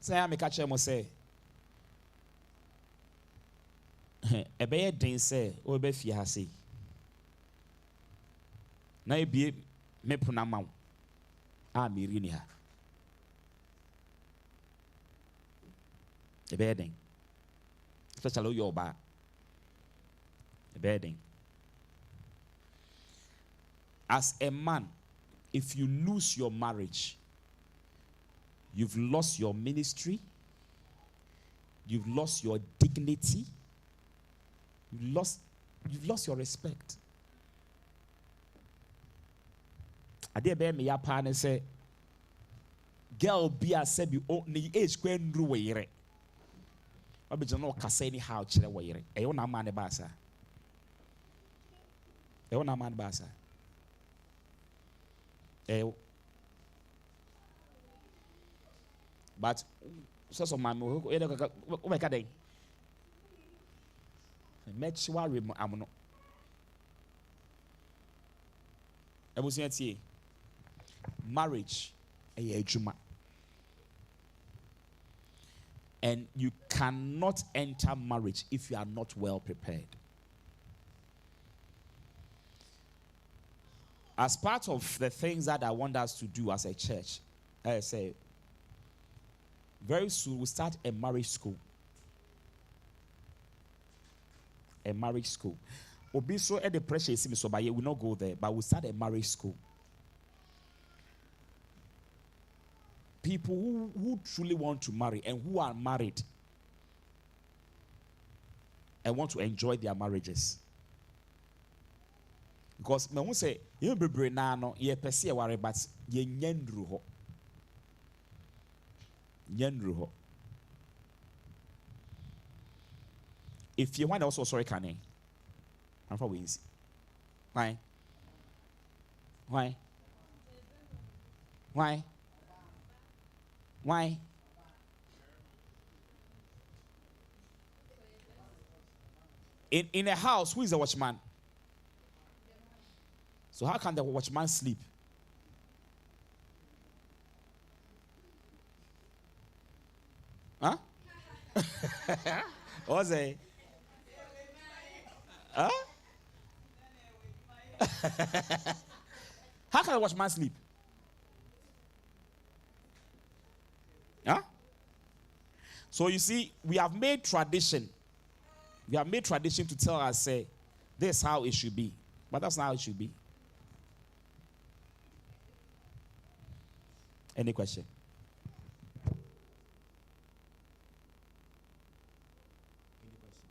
Say I make a chair say. A bear didn't say, or be fear say. Na be me puna ma a me ri ni ha e be den especially your ba e be den as a man if you lose your marriage, you've lost your ministry, you've lost your dignity, you've lost your respect. Ade be me ya pa ne say girl be a say bi o ni age kwa nru we yire. Obi no kasa ni how kire we yire. E yo na ma ne ba sa. E yo na ma ne ba sa. But so man o make ka dey. Match wa rem amono. Ebusia tie. Marriage a juma. And you cannot enter marriage if you are not well prepared. As part of the things that I want us to do as a church, I say, very soon we'll start a marriage school. A marriage school. Obi so at the pressure is so by we will not go there, but we'll start a marriage school. People who truly want to marry and who are married and want to enjoy their marriages. Because me who say you be na no ye pese e ware but ye nyandru ho. Nyandru ho. If you want also sorry can I'm for wins. Why? Why? Why? Why? In a house, who is the watchman? So how can the watchman sleep? Huh? What's that? Huh? How can the watchman sleep? Huh? So you see, we have made tradition. We have made tradition to tell us, say, this is how it should be. But that's not how it should be. Any question? Any question?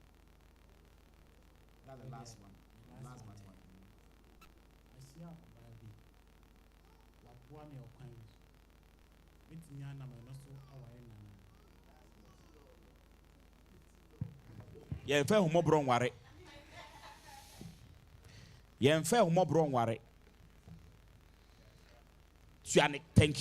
That's the last one. Last one. I see how baby. Like one your kind. With me and I'm also Yeah, fair humo bron ware. Yeah, fair humo bron ware. Thank you.